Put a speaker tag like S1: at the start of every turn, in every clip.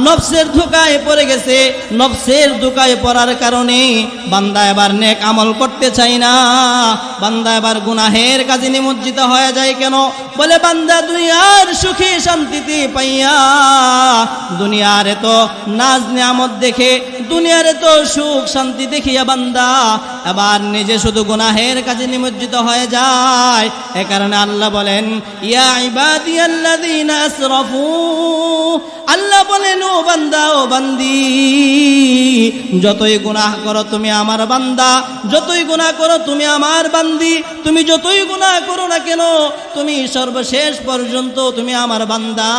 S1: নফসের ধোঁকায় পড়ে গেছে। নফসের ধোঁকায় পড়ার কারণে বান্দা এবার নেক আমল করতে চায় না, বান্দা এবার গুনাহের কাজে নিমজ্জিত হয়ে যায়। কেন? বলে বান্দা দুনিয়ার সুখে শান্তিতে পাইয়া, দুনিয়ার এত নাজ নিয়ামত দেখে, দুনিয়ার এত সুখ শান্তি দেখিয়া বান্দা এবার নিজে শুধু গুনাহের কাজে নিমজ্জিত হয়ে যায়। এ কারণে আল্লাহ বলেন, ইয়া ইবাদিয়াল্লাযীনা আসরাফু, আল্লাহ বলেন ও বান্দা ও বান্দি, যতই গুনাহ করো তুমি আমার বান্দা, যতই গুনাহ করো তুমি আমার বান্দি, তুমি যতই গুনাহ করো না কেন তুমি সর্বশেষ পর্যন্ত তুমি আমার বান্দা।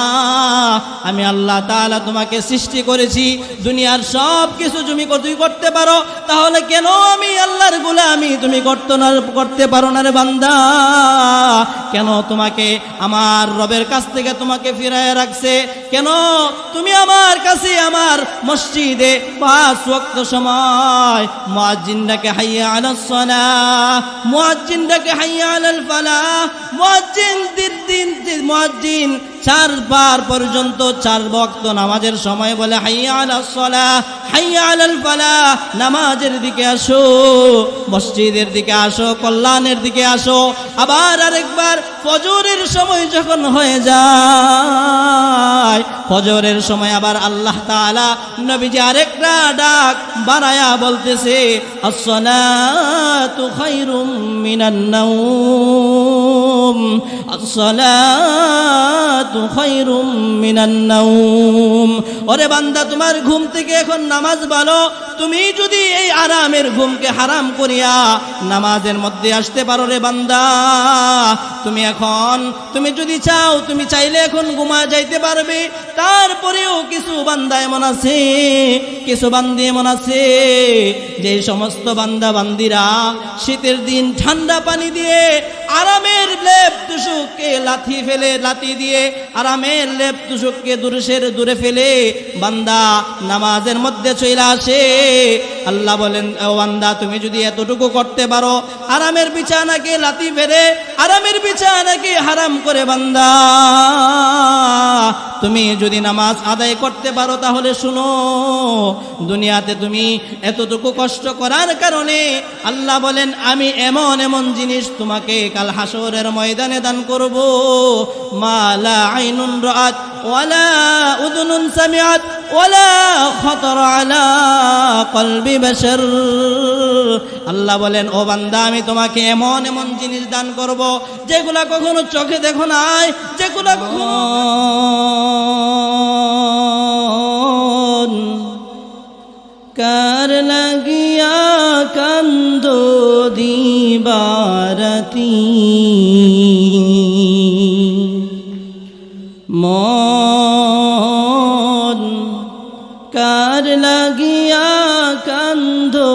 S1: আমি আল্লাহ তাআলা তোমাকে সৃষ্টি করেছি, দুনিয়ার সব কিছু তুমি তুই করতে পারো, তাহলে কেন আমি আল্লাহর গোলামি তুমি করতে পারো না রে বান্দা? কেন তোমাকে আমার রবের কাছ থেকে তোমাকে ফিরায় রাখছে? কেন তুমি আমার কাছে আমার মসজিদে 5 ওয়াক্ত সময় মুয়াজ্জিন ডাকে হাইয়া আলাস সালাহ, মুয়াজ্জিন ডাকে হাইয়া আলাল ফালাহ, মুয়াজ্জিন 4 বার পর্যন্ত 4 ওয়াক্ত নামাজের সময় বলে হাইয়া আলাস সালাহ, হাইয়া আলাল ফালাহ, নামাজের দিকে আসো, মসজিদের দিকে আসো, কল্যাণের দিকে আসো। আবার আরেকবার ফজরের সময় যখন হয়ে যায়, ফজরের সময় আবার আল্লাহ তাআলা নবীজি আরেকটা ডাক বাড়ায়া বলতেছে, আসসালাতু খায়রুম মিনান নাওম, আসসালাতু খায়রুম মিনান নাওম। ওরে বান্দা, তোমার ঘুম থেকে এখন নামাজ ভালো। তুমি যদি এই আরামের ঘুমকে হারাম করিয়া নামাজের মধ্যে আসতে পারো রে বান্দা, তুমি যদি চাও, তুমি চাইলে এখন ঘুমা যাইতে পারবে। তারপরেও কিছু বান্দা এমন আছে, কিছু বান্দি এমন আছে, যে সমস্ত বান্দা বান্দিরা শীতের দিন ঠান্ডা পানি দিয়ে আরামের লেপ তুষককে লাথি দিয়ে আরামের লেপ তুষককে দূরে ফেলে বান্দা নামাজের মধ্যে চলে আসে। আল্লাহ বলেন, ও বান্দা, তুমি যদি এতটুকু করতে পারো, আরামের বিছানাকে লাথি ফেলে আরামের বিছানাকে হারাম করে বান্দা তুমি যদি নামাজ আদায় করতে পারো, তাহলে শুনো, দুনিয়াতে তুমি এতটুকু কষ্ট করার কারণে আল্লাহ বলেন আমি এমন এমন জিনিস তোমাকে কাল হাসরের ময়দানে দান করব, মা লা আইনুন রাআত ওয়ালা উযুনুন সামিআত ওয়ালা খাতার আলা কলবি বাশার। আল্লাহ বলেন, ও বান্দা, আমি তোমাকে এমন এমন জিনিস দান করব যেগুলা কখনো চোখে দেখো নাই, যেগুলা কখনো কার লাগিয়া কান্দো দিবারাতি, মন কার লাগিয়া কান্দো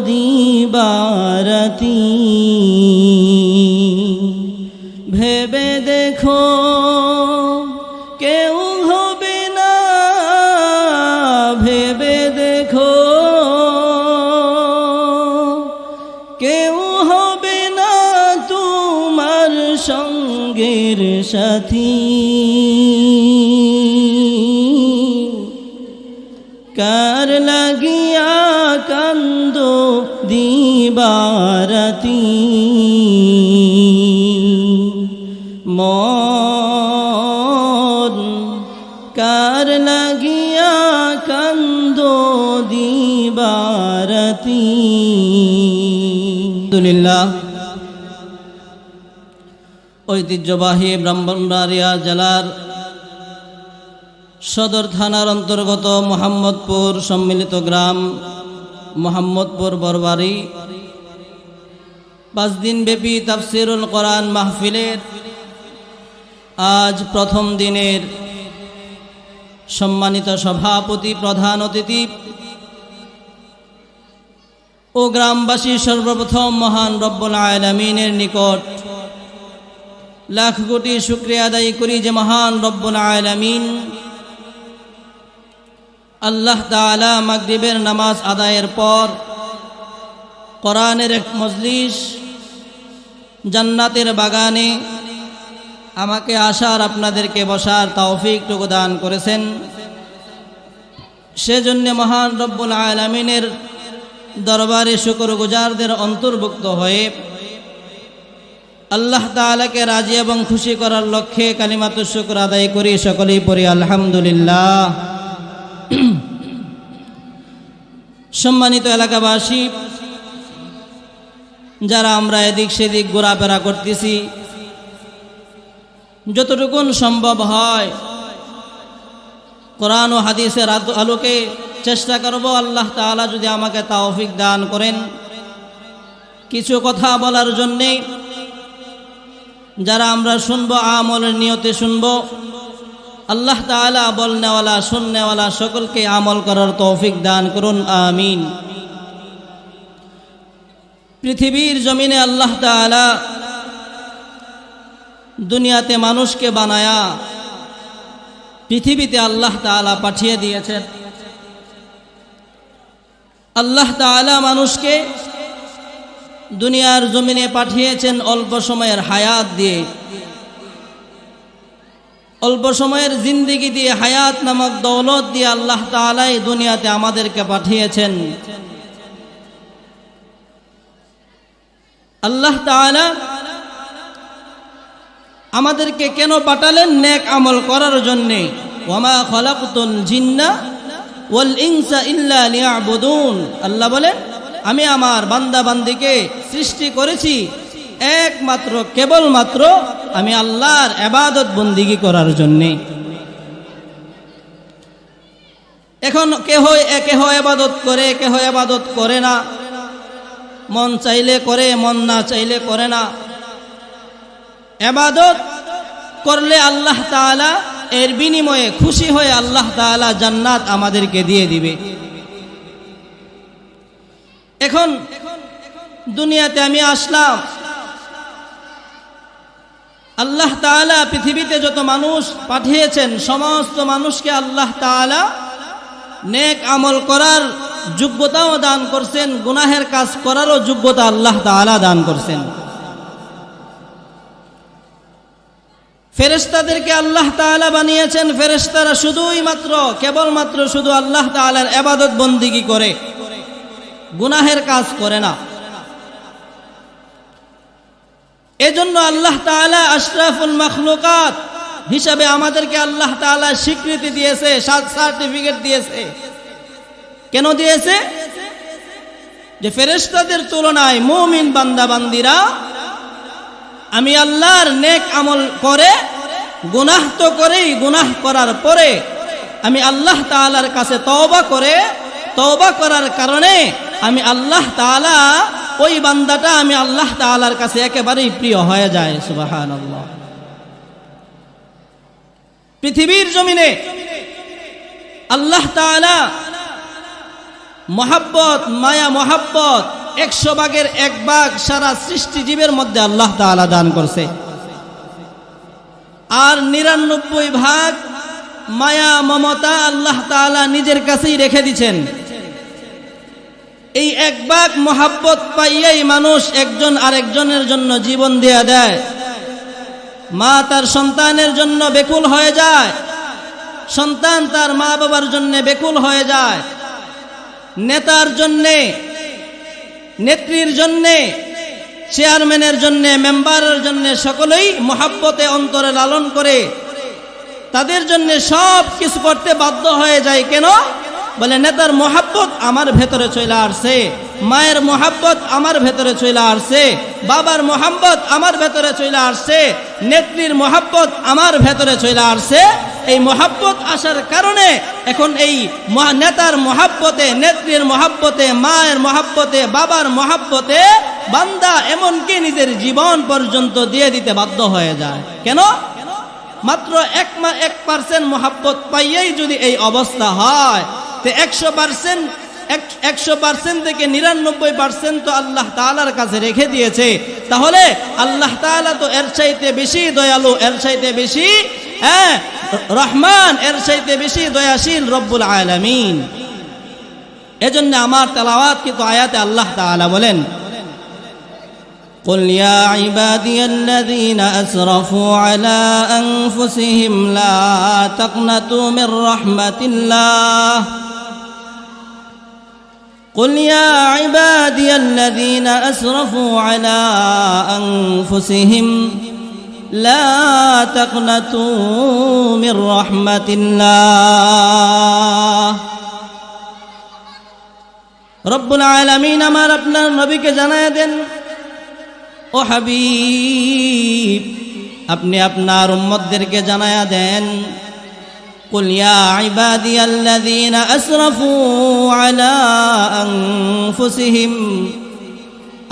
S1: দিবারাতি, ভেবে দেখো কেউ হবে না, ভেবে দেখো কেউ হবে না তোমার সঙ্গের সাথী, কার লাগিয়া কান্দো দিবারাতি, মন কার লাগিয়া কান্দো দিবারাতি। আলহামদুলিল্লাহ, ঐতিহ্যবাহী ব্রাহ্মণবাড়িয়া জেলার সদর থানার অন্তর্গত মোহাম্মদপুর সম্মিলিত গ্রাম মোহাম্মদপুর বরবাড়ি 5 দিন ব্যাপী তাফসিরুল কোরআন মাহফিলের আজ প্রথম দিনের সম্মানিত সভাপতি, প্রধান অতিথি ও গ্রামবাসী, সর্বপ্রথম মহান রব্বুল আলামিনের নিকট লাখ কোটি শুকরিয়া আদায় করি যে মহান রব্বুল আলামিন আল্লাহ তাআলা মাগরিবের নামাজ আদায়ের পর কোরআনের এক মজলিস জান্নাতের বাগানে আমাকে আসার, আপনাদেরকে বসার তৌফিকটুকু দান করেছেন। সেজন্য মহান রব্বুল আলামিনের দরবারে শুকরগুজারদের অন্তর্ভুক্ত হয়ে আল্লাহ তাআলাকে রাজি এবং খুশি করার লক্ষ্যে কালিমাতুশ শুকর আদায় করি। সকলেই পড়ি আলহামদুলিল্লাহ। সম্মানিত এলাকাবাসী, যারা আমরা এদিক সেদিক ঘোরাফেরা করতেছি, যতটুকুন সম্ভব হয় কোরআন ও হাদিসের আলোকে চেষ্টা করব, আল্লাহ তাআলা যদি আমাকে তৌফিক দান করেন, কিছু কথা বলার জন্যে। যারা আমরা শুনবো আমলের নিয়তে শুনবো। আল্লাহ তাআলা বলনেওয়ালা শুননেওয়ালা সকলকে আমল করার তৌফিক দান করুন, আমিন। পৃথিবীর জমিনে আল্লাহ তাআলা দুনিয়াতে মানুষকে বানায়া পৃথিবীতে আল্লাহ তাআলা পাঠিয়ে দিয়েছেন। আল্লাহ তাআলা মানুষকে দুনিয়ার জমিনে পাঠিয়েছেন অল্প সময়ের হায়াত দিয়ে, অল্প সময়ের জিন্দেগি দিয়ে, হায়াত নামক দৌলত দিয়ে আল্লাহ তাআলা এই দুনিয়াতে আমাদেরকে পাঠিয়েছেন। আল্লাহ তাআলা আমাদেরকে কেন পাঠালেন? নেক আমল করার জন্যে। ওয়ামা খালাকতুল জিন্না ওয়াল ইনসা ইল্লা লিয়াবুদুন। আল্লাহ বলেন, আমি আমার বান্দা বান্দিকে সৃষ্টি করেছি একমাত্র কেবলমাত্র আমি আল্লাহর ইবাদত বন্দিগি করার জন্যে। এখন কেহ ইবাদত করে, কেহ ইবাদত করে না, মন চাইলে করে, মন না চাইলে করে না। ইবাদত করলে আল্লাহ তাআলা এর বিনিময়ে খুশি হয়ে আল্লাহ তাআলা জান্নাত আমাদেরকে দিয়ে দিবে। এখন দুনিয়াতে আমি আসলাম, আল্লাহ তাআলা পৃথিবীতে যত মানুষ পাঠিয়েছেন সমস্ত মানুষকে আল্লাহ তাআলা নেক আমল করার যোগ্যতাও দান করছেন, গুনাহের কাজ করারও যোগ্যতা আল্লাহ তাআলা দান করছেন। ফেরেশতাদেরকে আল্লাহ তাআলা বানিয়েছেন, ফেরেশতারা শুধুই মাত্র কেবলমাত্র শুধু আল্লাহ তাআলার ইবাদত বন্দিগি করে, গুনাহের কাজ করে না। এজন্য আল্লাহ তাআলা আশরাফুল মাখলুকাত হিসাবে আমাদেরকে আল্লাহ তাআলা স্বীকৃতি দিয়েছে, সার্টিফিকেট দিয়েছে। কেন দিয়েছে? যে ফেরেশতাদের তুলনায় মুমিন বান্দা বান্দিরা আমি আল্লাহর নেক আমল করে, গুনাহ তো করেই, গুনাহ করার পরে আমি আল্লাহ তাআলার কাছে তওবা করে, তওবা করার কারণে আমি আল্লাহ তাআলা ওই বান্দাটা আমি আল্লাহ তাআলার কাছে একেবারেই প্রিয় হয়ে যায়। সুবহানাল্লাহ। পৃথিবীর জমিনে আল্লাহ তাআলা মহাব্বত, মায়া মহাব্বত 100 ভাগের 1 ভাগ সারা সৃষ্টি জীবের মধ্যে আল্লাহ তাআলা দান করছে, আর 99 ভাগ মায়া মমতা আল্লাহ তাআলা নিজের কাছেই রেখে দিয়েছেন। এই 1 ভাগ মহাব্বত পাইয়াই মানুষ একজন আরেকজনের জন্য জীবন দিয়ে দেয়। মা তার সন্তানের জন্য বেকুল হয়ে যায়, সন্তান তার মা বাবার জন্য বেকুল হয়ে যায়, নেতার জন্যে, নেত্রীর জন্যে, চেয়ারম্যানের জন্যে, মেম্বারের জন্যে সকলেই মহাব্বতে অন্তরে লালন করে তাদের জন্য সব কিছু করতে বাধ্য হয়ে যায়। কেন? বলে নেতার মহাব্বত আমার ভেতরে চলে আসছে, মায়ের মহাব্বত আমার ভেতরে চলে আসছে, বাবার মহাব্বত আমার ভেতরে চলে আসছে, নেত্রীর মহাব্বত আমার ভেতরে চলে আসছে। এই মহাব্বত আসার কারণে এখন এই নেতার মহাব্বতে, নেত্রীর মহাব্বতে, মায়ের মহাব্বতে, বাবার মহাব্বতে বান্দা এমনকি নিজের জীবন পর্যন্ত দিয়ে দিতে বাধ্য হয়ে যায়। কেন? মাত্র 1% মহাব্বত পাইয়েই যদি এই অবস্থা হয়, তো 100% থেকে 99% তো আল্লাহ তাআলার কাছে রেখে দিয়েছে। তাহলে আল্লাহ তাআলা তো এর চাইতে বেশি দয়ালু, এর চাইতে বেশি রহমান, এর চাইতে বেশি দয়াশীল রব্বুল আলামিন। এজন্য আমার তেলাওয়াতকৃত আয়াতে আল্লাহ তাআলা বলেন, قل يا عبادي الذين أسرفوا على أنفسهم لا تقنطوا من رحمة الله قل يا عبادي الذين أسرفوا على أنفسهم لا تقنطوا من رحمة الله রব্বুল আলামিন আমার আপনার নবীকে জানায় দেন, ও হাবিব আপনি আপনার উম্মতদেরকে জানায়া দেন, কুল ইয়া ইবাদিয়াল্লাযীনা আসরাফু আলা আনফুসিহিম।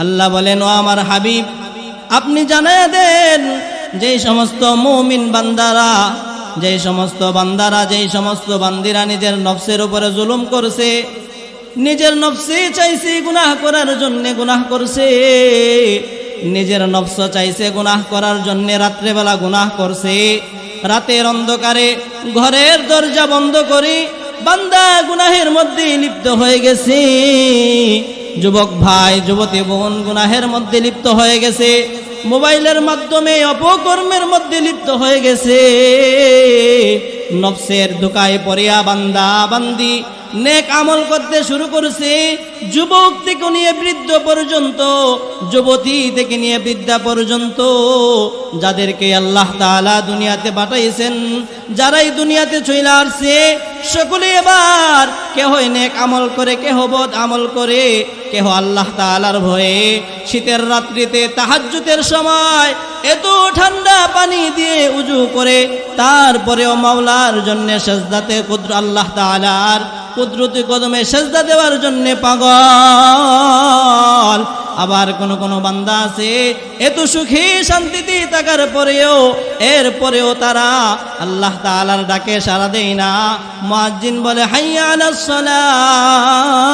S1: আল্লাহ বলেন, ও আমার হাবিব আপনি জানায়া দেন যেই সমস্ত মুমিন বান্দারা, যেই সমস্ত বান্দিরা নিজের নফসের উপরে জুলুম করছে, নিজের নফসে চাইছে গুনাহ করার জন্য গুনাহ করছে, নিজের নফস চাইছে গুনাহ করার জন্য রাত্রেবেলা গুনাহ করছে, রাতের অন্ধকারে ঘরের দরজা বন্ধ করে বান্দা গুনাহের মধ্যে লিপ্ত হয়ে গেছে। যুবক ভাই যুবতী বোন গুনাহের মধ্যে লিপ্ত হয়ে গেছে, মোবাইলের মাধ্যমে অপকর্মের মধ্যে লিপ্ত হয়ে গেছে, নফসের ধোঁকায় পড়িয়া বান্দা বান্দি নেক আমল করতে শুরু করেছে। যুবক থেকে নিয়ে বৃদ্ধ পর্যন্ত, যুবতী থেকে নিয়ে বৃদ্ধা পর্যন্ত, যাদেরকে আল্লাহ তাআলা দুনিয়াতে পাঠাইছেন, যারাই দুনিয়াতে চলে আসছে, সকলে এবার কেহ নেক আমল করে, কেহ বদ আমল করে, কেহ আল্লাহ তাআলার ভয়ে শীতের রাত্রিতে তাহাজ্জুদের সময় এত ঠান্ডা পানি দিয়ে উজু করে তারপরেও মাওলার জন্য সেজদাতে আল্লাহ তাআলার কুদরতি কদমে সেজদা দেওয়ার জন্য পাগল। আবার কোন কোন বান্দা আছে এত সুখী শান্তিতে থাকার পরেও এরপরেও তারা আল্লাহ তাআলার ডাকে সাড়া দেয় না। মুয়াজ্জিন বলে হাইয়া আলাস সালাহ,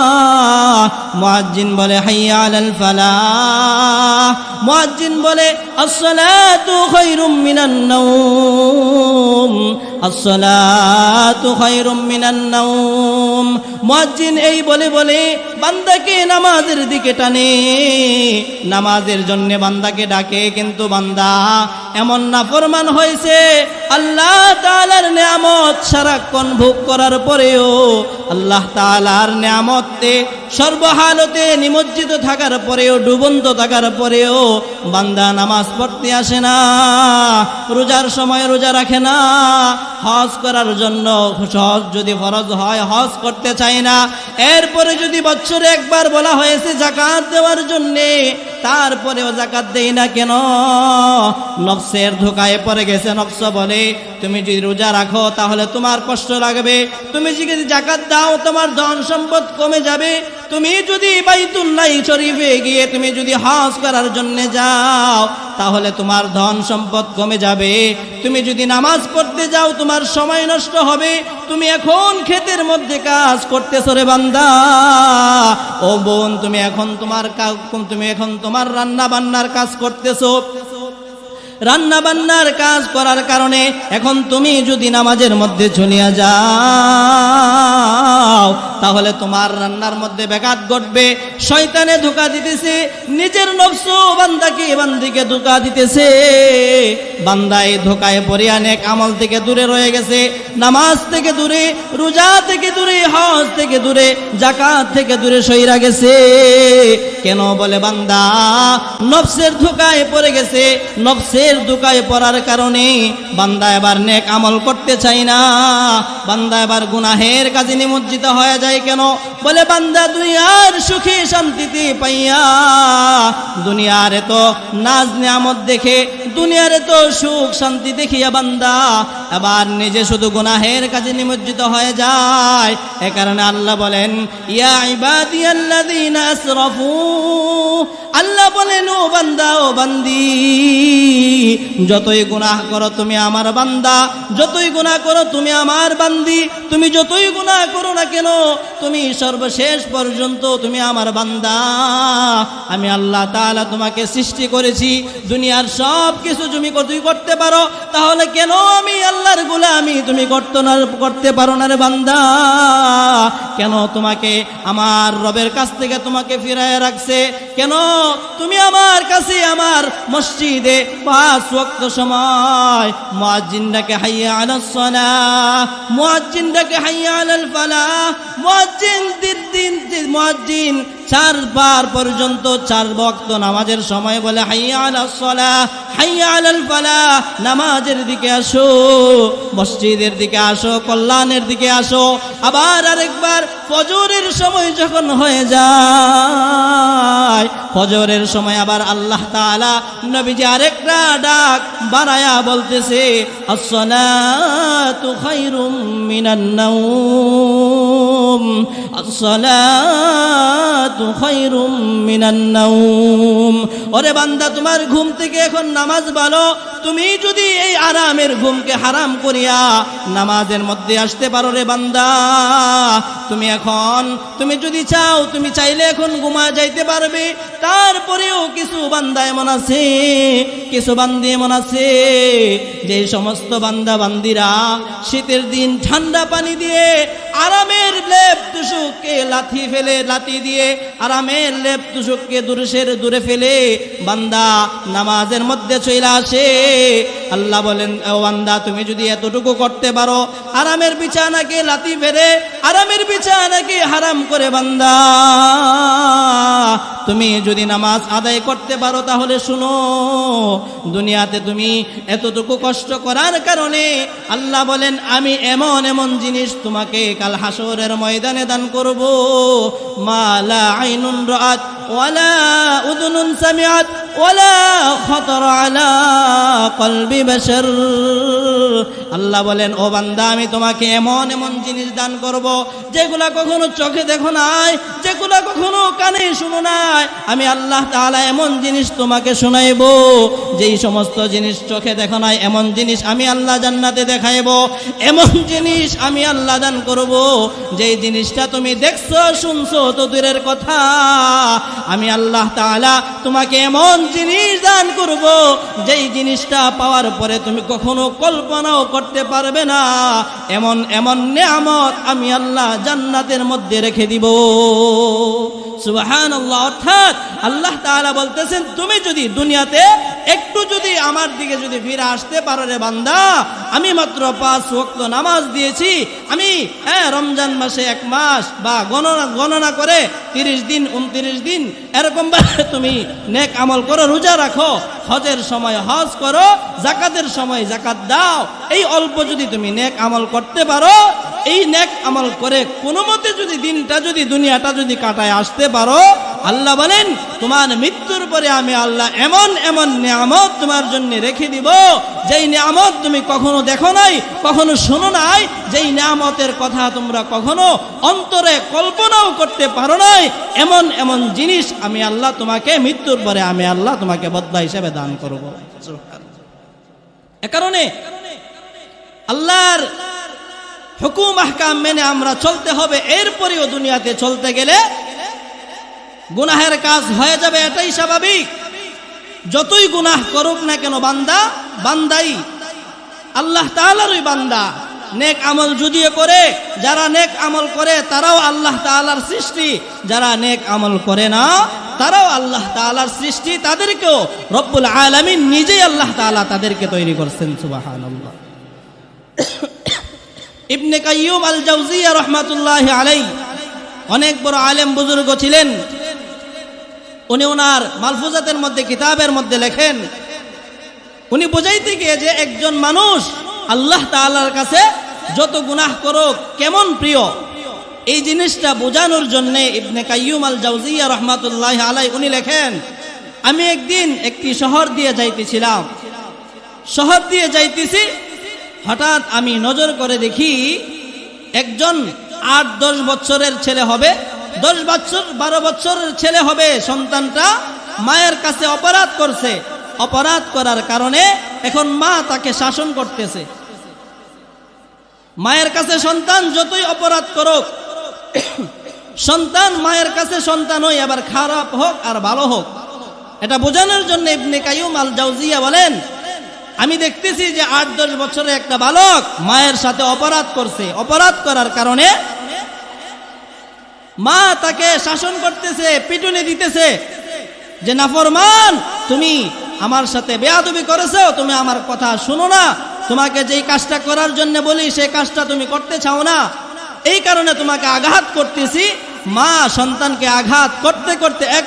S1: মুয়াজ্জিন বলে হাইয়া আলাল ফালাহ, মুয়াজ্জিন বলে আসসালাতু খায়রুম মিনান নাওম, আসসালাতু খায়রুম মিনান নাওম। মুয়াজ্জিন এই বলে বলে বান্দাকে নামাজের দিকে টানে, নামাজের জন্য বান্দাকে ডাকে, কিন্তু বান্দা এমন নাফরমান হয়েছে, আল্লাহ তাআলার নিয়ামত সারাক্ষণ ভোগ করার পরেও, আল্লাহ তাআলার নিয়ামতে সর্বহালতে নিমজ্জিত থাকার পরেও, ডুবন্ত থাকার পরেও বান্দা নামাজ পড়তে আসে না, রোজার সময় রোজা রাখে না, হজ করার জন্য হজ যদি ফরজ হয় হজ করতে চায় না, এরপরে যদি বছরে একবার বলা হয়েছে যাকাত দেওয়ার জন্যে তারপরেও যাকাত দেই না কেন? নফসের ধোঁকায় পড়ে গেছে। নফস বলে তুমি যদি রোজা রাখো তাহলে তোমার কষ্ট লাগবে, তুমি যদি যাকাত দাও তোমার ধন সম্পদ কমে যাবে, তুমি যদি বাইতুল্লাহ শরীফে গিয়ে তুমি যদি হজ করার জন্য যাও তাহলে তোমার ধন সম্পদ কমে যাবে, তুমি যদি নামাজ পড়তে যাও তোমার সময় নষ্ট হবে, তুমি এখন ক্ষেতের মধ্যে কাজ করতেছো রে বান্দা, ও বোন তুমি এখন তোমার রান্না বান্নার কাজ করতেছো, রান্না বান্নার কাজ করার কারণে এখন তুমি যদি নামাজের মধ্যে চলিয়া যাও তাহলে তোমার রান্নার মধ্যে ব্যাঘাত ঘটবে। শয়তানে ধোঁকা দিতেছে, নিজের নফস বান্দিকে ধোঁকা দিতেছে, বান্দা এই ধোঁকায় পড়িয়া নেক আমল থেকে দূরে রয়ে গেছে, নামাজ থেকে দূরে, রোজা থেকে দূরে, হজ থেকে দূরে, যাকাত থেকে দূরে সইরা গেছে। কেন বলে বান্দা নফসের ধোঁকায় পড়ে গেছে, নফসের ধোঁকায় পড়ার কারণে বান্দা এবার নেক আমল করতে চায় না, বান্দা এবার গুনাহের কাজে নিমজ্জিত হয়ে যায়। কেন বলে বান্দা দুনিয়ার সুখী শান্তিতে পাইয়া, দুনিয়ার এত নাজ নিয়ামত দেখে, দুনিয়ার এত সুখ শান্তি দেখিয়া বান্দা এবার নিজে শুধু গুনাহের কাজে নিমজ্জিত হয়ে যায়। এ কারণে আল্লাহ বলেন ইয়া ইবাদিয়াল্লাযীনা আসরাফু, আল্লাহ বলেন ও বান্দা ও বান্দি যতই গুনাহ করো তুমি আমার বান্দা, যতই গুনাহ করো তুমি আমার বান্দি, তুমি যতই গুনাহ করো না কেন তুমি সর্বশেষ পর্যন্ত তুমি আমার বান্দা। আমি আল্লাহ তাআলা তোমাকে সৃষ্টি করেছি, দুনিয়ার সব কিছু তুমি তুই করতে পারো, তাহলে কেন আমি আল্লাহর গোলামি তুমি করতে পারো না রে বান্দা? কেন তোমাকে আমার রবের কাছ থেকে তোমাকে ফিরায় রাখছে? কেন তুমি আমার কাছে আমার মসজিদে 5 ওয়াক্ত সময় মুয়াজ্জিন ডাকে হাইয়া আলাস সালাহ, মুয়াজ্জিন ডাকে হাইয়া আলাল ফালাহ, মুয়াজ্জিন মুয়াজ্জিন 4 বার পর্যন্ত 4 ওয়াক্ত নামাজের সময় বলে হাইয়া আলাস সালাহ, হাইয়া আলাল ফালাহ, নামাজের দিকে আসো, মসজিদের দিকে আসো, কল্যাণের দিকে আসো। আবার আরেকবার ফজরের সময় যখন হয়ে যায়, ফজরের সময় আবার আল্লাহ তাআলা নবীজি আরেকটা ডাক বাড়ায়া বলতেছে আসসালাতু খায়রুম মিনান নাওম, আসসালাতু খায়রুম মিনান নাওম। ওরে বান্দা, তোমার ঘুম থেকে এখন নামাজ ভালো। তুমি যদি এই আরামের ঘুমকে হারাম করিয়া নামাজের মধ্যে আসতে পারো রে বান্দা, তুমি যদি চাও, তুমি চাইলে এখন ঘুমা যাইতে পারবে। তারপরেও কিছু বান্দা এমন আছে, কিছু বান্দি এমন আছে, যে সমস্ত বান্দা বান্দিরা শীতের দিন ঠান্ডা পানি দিয়ে আরামের লেপ তুষককে লাথি দিয়ে আরামের লেপ তুষককে দূরে ফেলে বান্দা নামাজের মধ্যে চলে আসে। আল্লাহ বলেন, ও বান্দা, তুমি যদি এতটুকু করতে পারো, আরামের বিছানাকে লাথি ফেলে আরামের বিছানাকে হারাম করে বান্দা তুমি যদি নামাজ আদায় করতে পারো, তাহলে শুনো, দুনিয়াতে তুমি এতটুকু কষ্ট করার কারণে আল্লাহ বলেন আমি এমন এমন জিনিস তোমাকে কাল হাসরের ময়দানে দান করব, মা লা আইনুন রাআত ওয়ালা উযুনুন সামিআত ওয়ালা খাতারা আলা কলবি বাশার। আল্লাহ বলেন, ও বান্দা, আমি তোমাকে এমন এমন জিনিস দান করব যেগুলা কখনো চোখে দেখো নাই, যেগুলা কখনো কানে শুনো নাই। আমি আল্লাহ তাআলা এমন জিনিস তোমাকে শোনাইব, যেই সমস্ত জিনিস চোখে দেখো নাই, এমন জিনিস আমি আল্লাহ জান্নাতে দেখাইব। এমন জিনিস আমি আল্লাহ দান করব, যেই জিনিসটা তুমি দেখছো শুনছো তো দূরের কথা, আমি আল্লাহ তাআলা তোমাকে এমন জিনিস দান করব, যেই জিনিসটা পাওয়ার পরে তুমি কখনো কল্পনাও করতে পারবে না। এমন এমন নেয়ামত আমি আল্লাহ জান্নাতের মধ্যে রেখে দিব। সুবহানাল্লাহ। অর্থাৎ আল্লাহ তাআলা বলতেছেন, তুমি যদি দুনিয়াতে একটু যদি আমার দিকে যদি ফিরে আসতে পারো রে বান্দা, আমি মাত্র 5 ওয়াক্ত নামাজ দিয়েছি, আমি রমজান মাসে 1 মাস বা গণনা করে 30 দিন 29 দিন এরকম ভাবে তুমি নেক আমল করো, রোজা রাখো, হজের সময় হজ করো, যাকাতের সময় যাকাত দাও। এই অল্প যদি তুমি নেক আমল করতে পারো, এই নেক আমল করে কোনো মতে যদি দিনটা যদি দুনিয়াটা যদি কাটায় আসতে পারো, আল্লাহ বলেন তোমার মৃত্যুর পরে আমি আল্লাহ এমন এমন নিয়ামত তোমার জন্য রেখে দিব, যেই নিয়ামত তুমি কখনো দেখো নাই, কখনো শোনো নাই, যেই নিয়ামতের কথা তোমরা কখনো অন্তরে কল্পনাও করতে পারো নাই। এমন এমন জিনিস আমি আল্লাহ তোমাকে মৃত্যুর পরে আমি আল্লাহ তোমাকে বদলা হিসেবে দান করব। এ কারণে আল্লাহর হুকুম আহকাম মেনে আমরা চলতে হবে। এরপরেও দুনিয়াতে চলতে গেলে গুনাহের কাজ হয়ে যাবে, এটাই স্বাভাবিক। যতই গুনাহ করুক না কেন বান্দাই আল্লাহ তাআলারই বান্দা। নেক আমল যদিও করে, যারা নেক আমল করে তারাও আল্লাহ তাআলার সৃষ্টি, যারা নেক আমল করে না তারাও আল্লাহ তাআলার সৃষ্টি। তাদেরকেও রব্বুল আলামিন নিজেই আল্লাহ তাআলা তাদেরকে তৈরি করছেন। সুবহানাল্লাহ। ইবনে কাইয়ুম আল জাওজিয়া রাহমাতুল্লাহি আলাইহি অনেক বড় আলেম বুজুর্গ ছিলেন। উনি ওনার মালফুজাতের মধ্যে, কিতাবের মধ্যে লেখেন, উনি বোঝাইতে গিয়ে যে একজন মানুষ আল্লাহ তাআলার কাছে যত গুনাহ করুক কেমন প্রিয়, এই জিনিসটা বোঝানোর জন্য ইবনে কাইয়ুম আল জাওজিয়া রাহমাতুল্লাহি আলাইহি উনি লেখেন, আমি একদিন একটি শহর দিয়ে যাইতেছি, হঠাৎ আমি নজর করে দেখি একজন 8-10 বছরের ছেলে হবে, 10-12 বছরের ছেলে হবে, সন্তানটা মায়ের কাছে অপরাধ করছে। অপরাধ করার কারণে এখন মা তাকে শাসন করতেছে। মায়ের কাছে সন্তান যতই অপরাধ করুক, সন্তান মায়ের কাছে সন্তান হয়, আবার খারাপ হোক আর ভালো হোক। এটা বোঝানোর জন্য ইবনে কাইয়ুম আল জাওজিয়া বলেন, আমি দেখতেছি যে 8-10 বছরের একটা বালক মায়ের সাথে অপরাধ করছে। অপরাধ করার কারণে মা তাকে শাসন করতেছে, পিটুনি দিতেছে যে নাফরমান, তুমি আমার সাথে বেয়াদবি করেছো, তুমি আমার কথা শুনো না, তোমাকে যেই কাজটা করার জন্য বলি সেই কাজটা তুমি করতে চাও না, এই কারণে তোমাকে আঘাত করতেছি। মা সন্তানকে আঘাত করতে করতে এক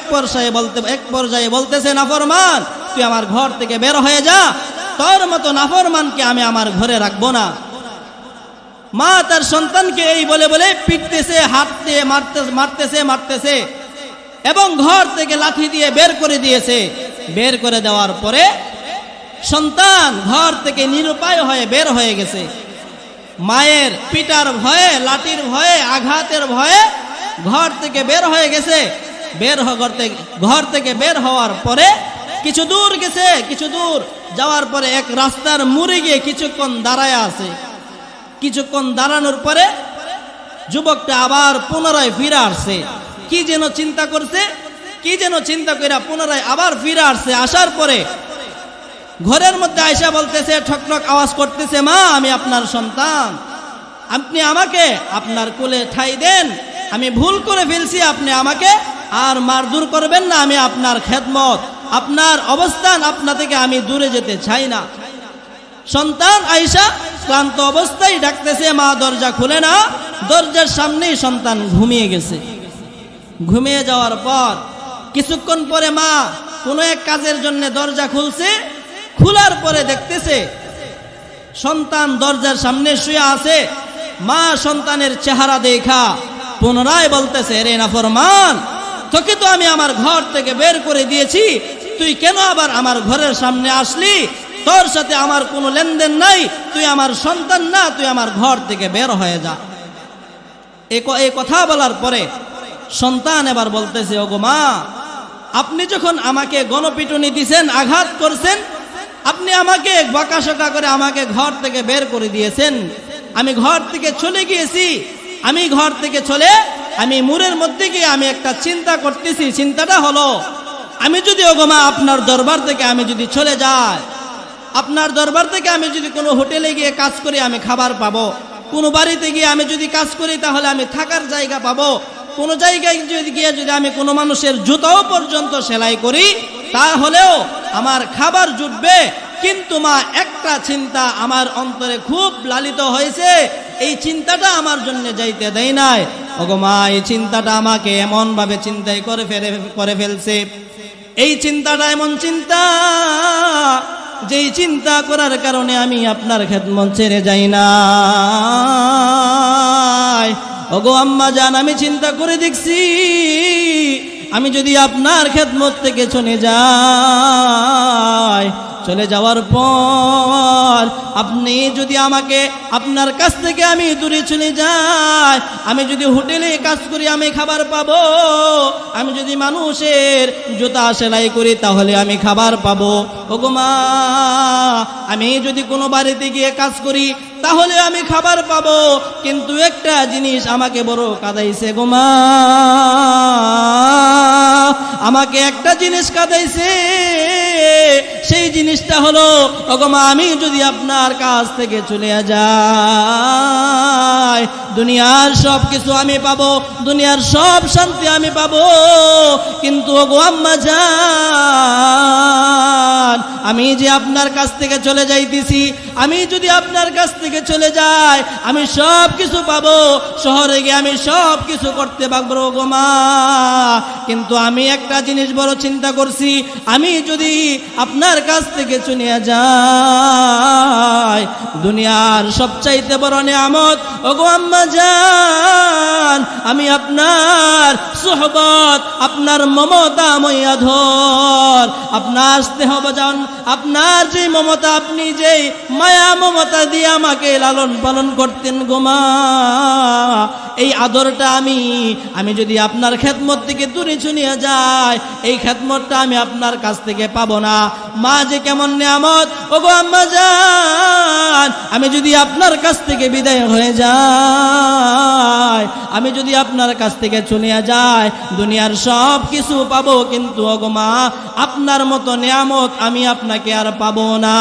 S1: পর্যায়ে বলতেছে, নাফরমান তুই আমার ঘর থেকে বের হয়ে যা, তোর মতো নাফরমানকে আমি আমার ঘরে রাখবো না। মা তার সন্তানকে এই বলে বলে পিটতেছে, হাঁটতে মারতেছে এবং ঘর থেকে লাঠি দিয়ে বের করে দিয়েছে। বের করে দেওয়ার পরে সন্তান ঘর থেকে নিরুপায় হয়ে বের হয়ে গেছে। মায়ের পিটার ভয়ে, লাঠির ভয়ে, আঘাতের ভয়ে ঘর থেকে বের হয়ে গেছে। ঘর থেকে বের হওয়ার পরে কিছু দূর গেছে, কিছু দূর যাওয়ার পরে এক রাস্তার মোড়ে গিয়ে কিছুক্ষণ দাঁড়ায় আছে। কিছুক্ষণ দাঁড়ানোর পরে যুবকটা আবার পুনরায় ফিরে আসছে। কি যেন চিন্তা করছে, কি যেন চিন্তা করে পুনরায় আবার ফিরে আসছে। আসার পরে ঘরের মধ্যে আয়সা বলতেছে, ঠকঠক আওয়াজ করতেছে, মা আমি আপনার সন্তান, আপনি আমাকে আপনার কোলে ঠাই দেন, আমি ভুল করে ফেলছি, আপনি আমাকে আর মারধর করবেন না, আমি আপনার খেদমত, আপনার অবস্থান, আপনা থেকে আমি দূরে যেতে চাই না। সন্তান আয়সা ক্লান্ত অবস্থায় ডাকতেছে, মা দরজা খুলে না। দরজার সামনেই সন্তান ঘুমিয়ে গেছে। ঘুমিয়ে যাওয়ার পর কিছুক্ষণ পরে মা কোনো এক কাজের জন্য দরজা খুলছে। খোলার পরে দেখতেছে সন্তান দরজার সামনে শুয়ে আছে। মা সন্তানের চেহারা দেখা পুনরায় বলতেছে, রে নাফরমান, তোকে তো আমি আমার ঘর থেকে বের করে দিয়েছি, তুই কেন আবার আমার ঘরের সামনে আসলি? তোর সাথে আমার কোনো লেনদেন নাই, তুই আমার সন্তান না, তুই আমার ঘর থেকে বের হয়ে যা। এই কথা বলার পরে সন্তান এবার বলতেছে, ওগো মা, আপনি যখন আমাকে গণপিটুনি দিছেন, আঘাত করছেন, আপনি আমাকে বকাশকা করে আমাকে ঘর থেকে বের করে দিয়েছেন, আমি ঘর থেকে চলে গিয়েছি। আমি ঘর থেকে চলে আমি মুরের মধ্যে গিয়ে আমি একটা চিন্তা করতেছি। চিন্তাটা হলো, আমি যদি ওগো মা আপনার দরবার থেকে আমি যদি চলে যাই, আপনার দরবার থেকে আমি যদি কোনো হোটেলে গিয়ে কাজ করি আমি খাবার পাবো, কোনো বাড়িতে গিয়ে আমি যদি কাজ করি তাহলে আমি থাকার জায়গা পাবো, কোনো জায়গায় গিয়ে যদি আমি কোনো মানুষের জুতাও পর্যন্ত সেলাই করি তাহলেও আমার খাবার জুটবে। কিন্তু মা একটা চিন্তা আমার অন্তরে খুব লালিত হয়েছে, এই চিন্তাটা আমার জন্য যাইতে দেয় নাই। ওগো মা, এই চিন্তাটা আমাকে এমন ভাবে চিন্তাই করে ফেলছে। এই চিন্তাটা এমন চিন্তা, যেই চিন্তা করার কারণে আমি আপনার খেদমত ছেড়ে যাই না। ওগো আম্মা জান, আমি চিন্তা করে দেখছি, আমি যদি আপনার খেদমত থেকে চলে যাই, চলে যাওয়ার পর আপনি যদি আমাকে আপনার কাছ থেকে আমি দূরে চলে যাই, আমি যদি হোটেলে কাজ করি আমি খাবার পাবো, আমি যদি মানুষের জুতা সেলাই করি তাহলে আমি খাবার পাবো। ওগো মা, আমি যদি কোনো বাড়িতে গিয়ে কাজ করি তাহলে আমি খাবার পাবো, কিন্তু একটা জিনিস আমাকে বড় কাঁদাইছে গো মা, আমাকে একটা জিনিস কাঁদাইছে। সেই জিনিসটা হলো, ওগো মা, আমি যদি আপনার কাছ থেকে চলে যাই, দুনিয়ার সব কিছু আমি পাবো, দুনিয়ার সব শান্তি আমি পাবো, কিন্তু ওগো আম্মা জান, আমি যে আপনার কাছ থেকে চলে যাইতেছি, আমি যদি আপনার কাছ থেকে চলে যাই আমি সব কিছু পাবো, শহরে গিয়ে আমি সব কিছু করতে পারবো গো মা, কিন্তু আমি একটা জিনিস বড় চিন্তা করছি, আমি যদি আপনার কাছ থেকে চলে যাই, দুনিয়ার সবচাইতে বড় নিয়ামত ওগো আম্মা জান, আমি আপনার সুহবত, আপনার মমতা ময়াধর, আপনার স্নেহ বাজান, আপনার যে মমতা, আপনি যে মায়া মমতা দিয়ে আমাকে লালন পালন করতেন গো মা, এই আদরটা আমি যদি আপনার খেদমত থেকে দূরে চলে যাই, এই খেদমতটা আমি আপনার কাছ থেকে পাবো না। মা যে কেমন নিয়ামত ওগো আম্মা জান, আমি যদি আপনার কাছ থেকে বিদায় হয়ে যাই, আমি যদি আপনার কাছ থেকে চলে যাই, দুনিয়ার সব কিছু পাবো, কিন্তু ওগো মা আপনার মতো নিয়ামত আমি আপনাকে আর পাবো না।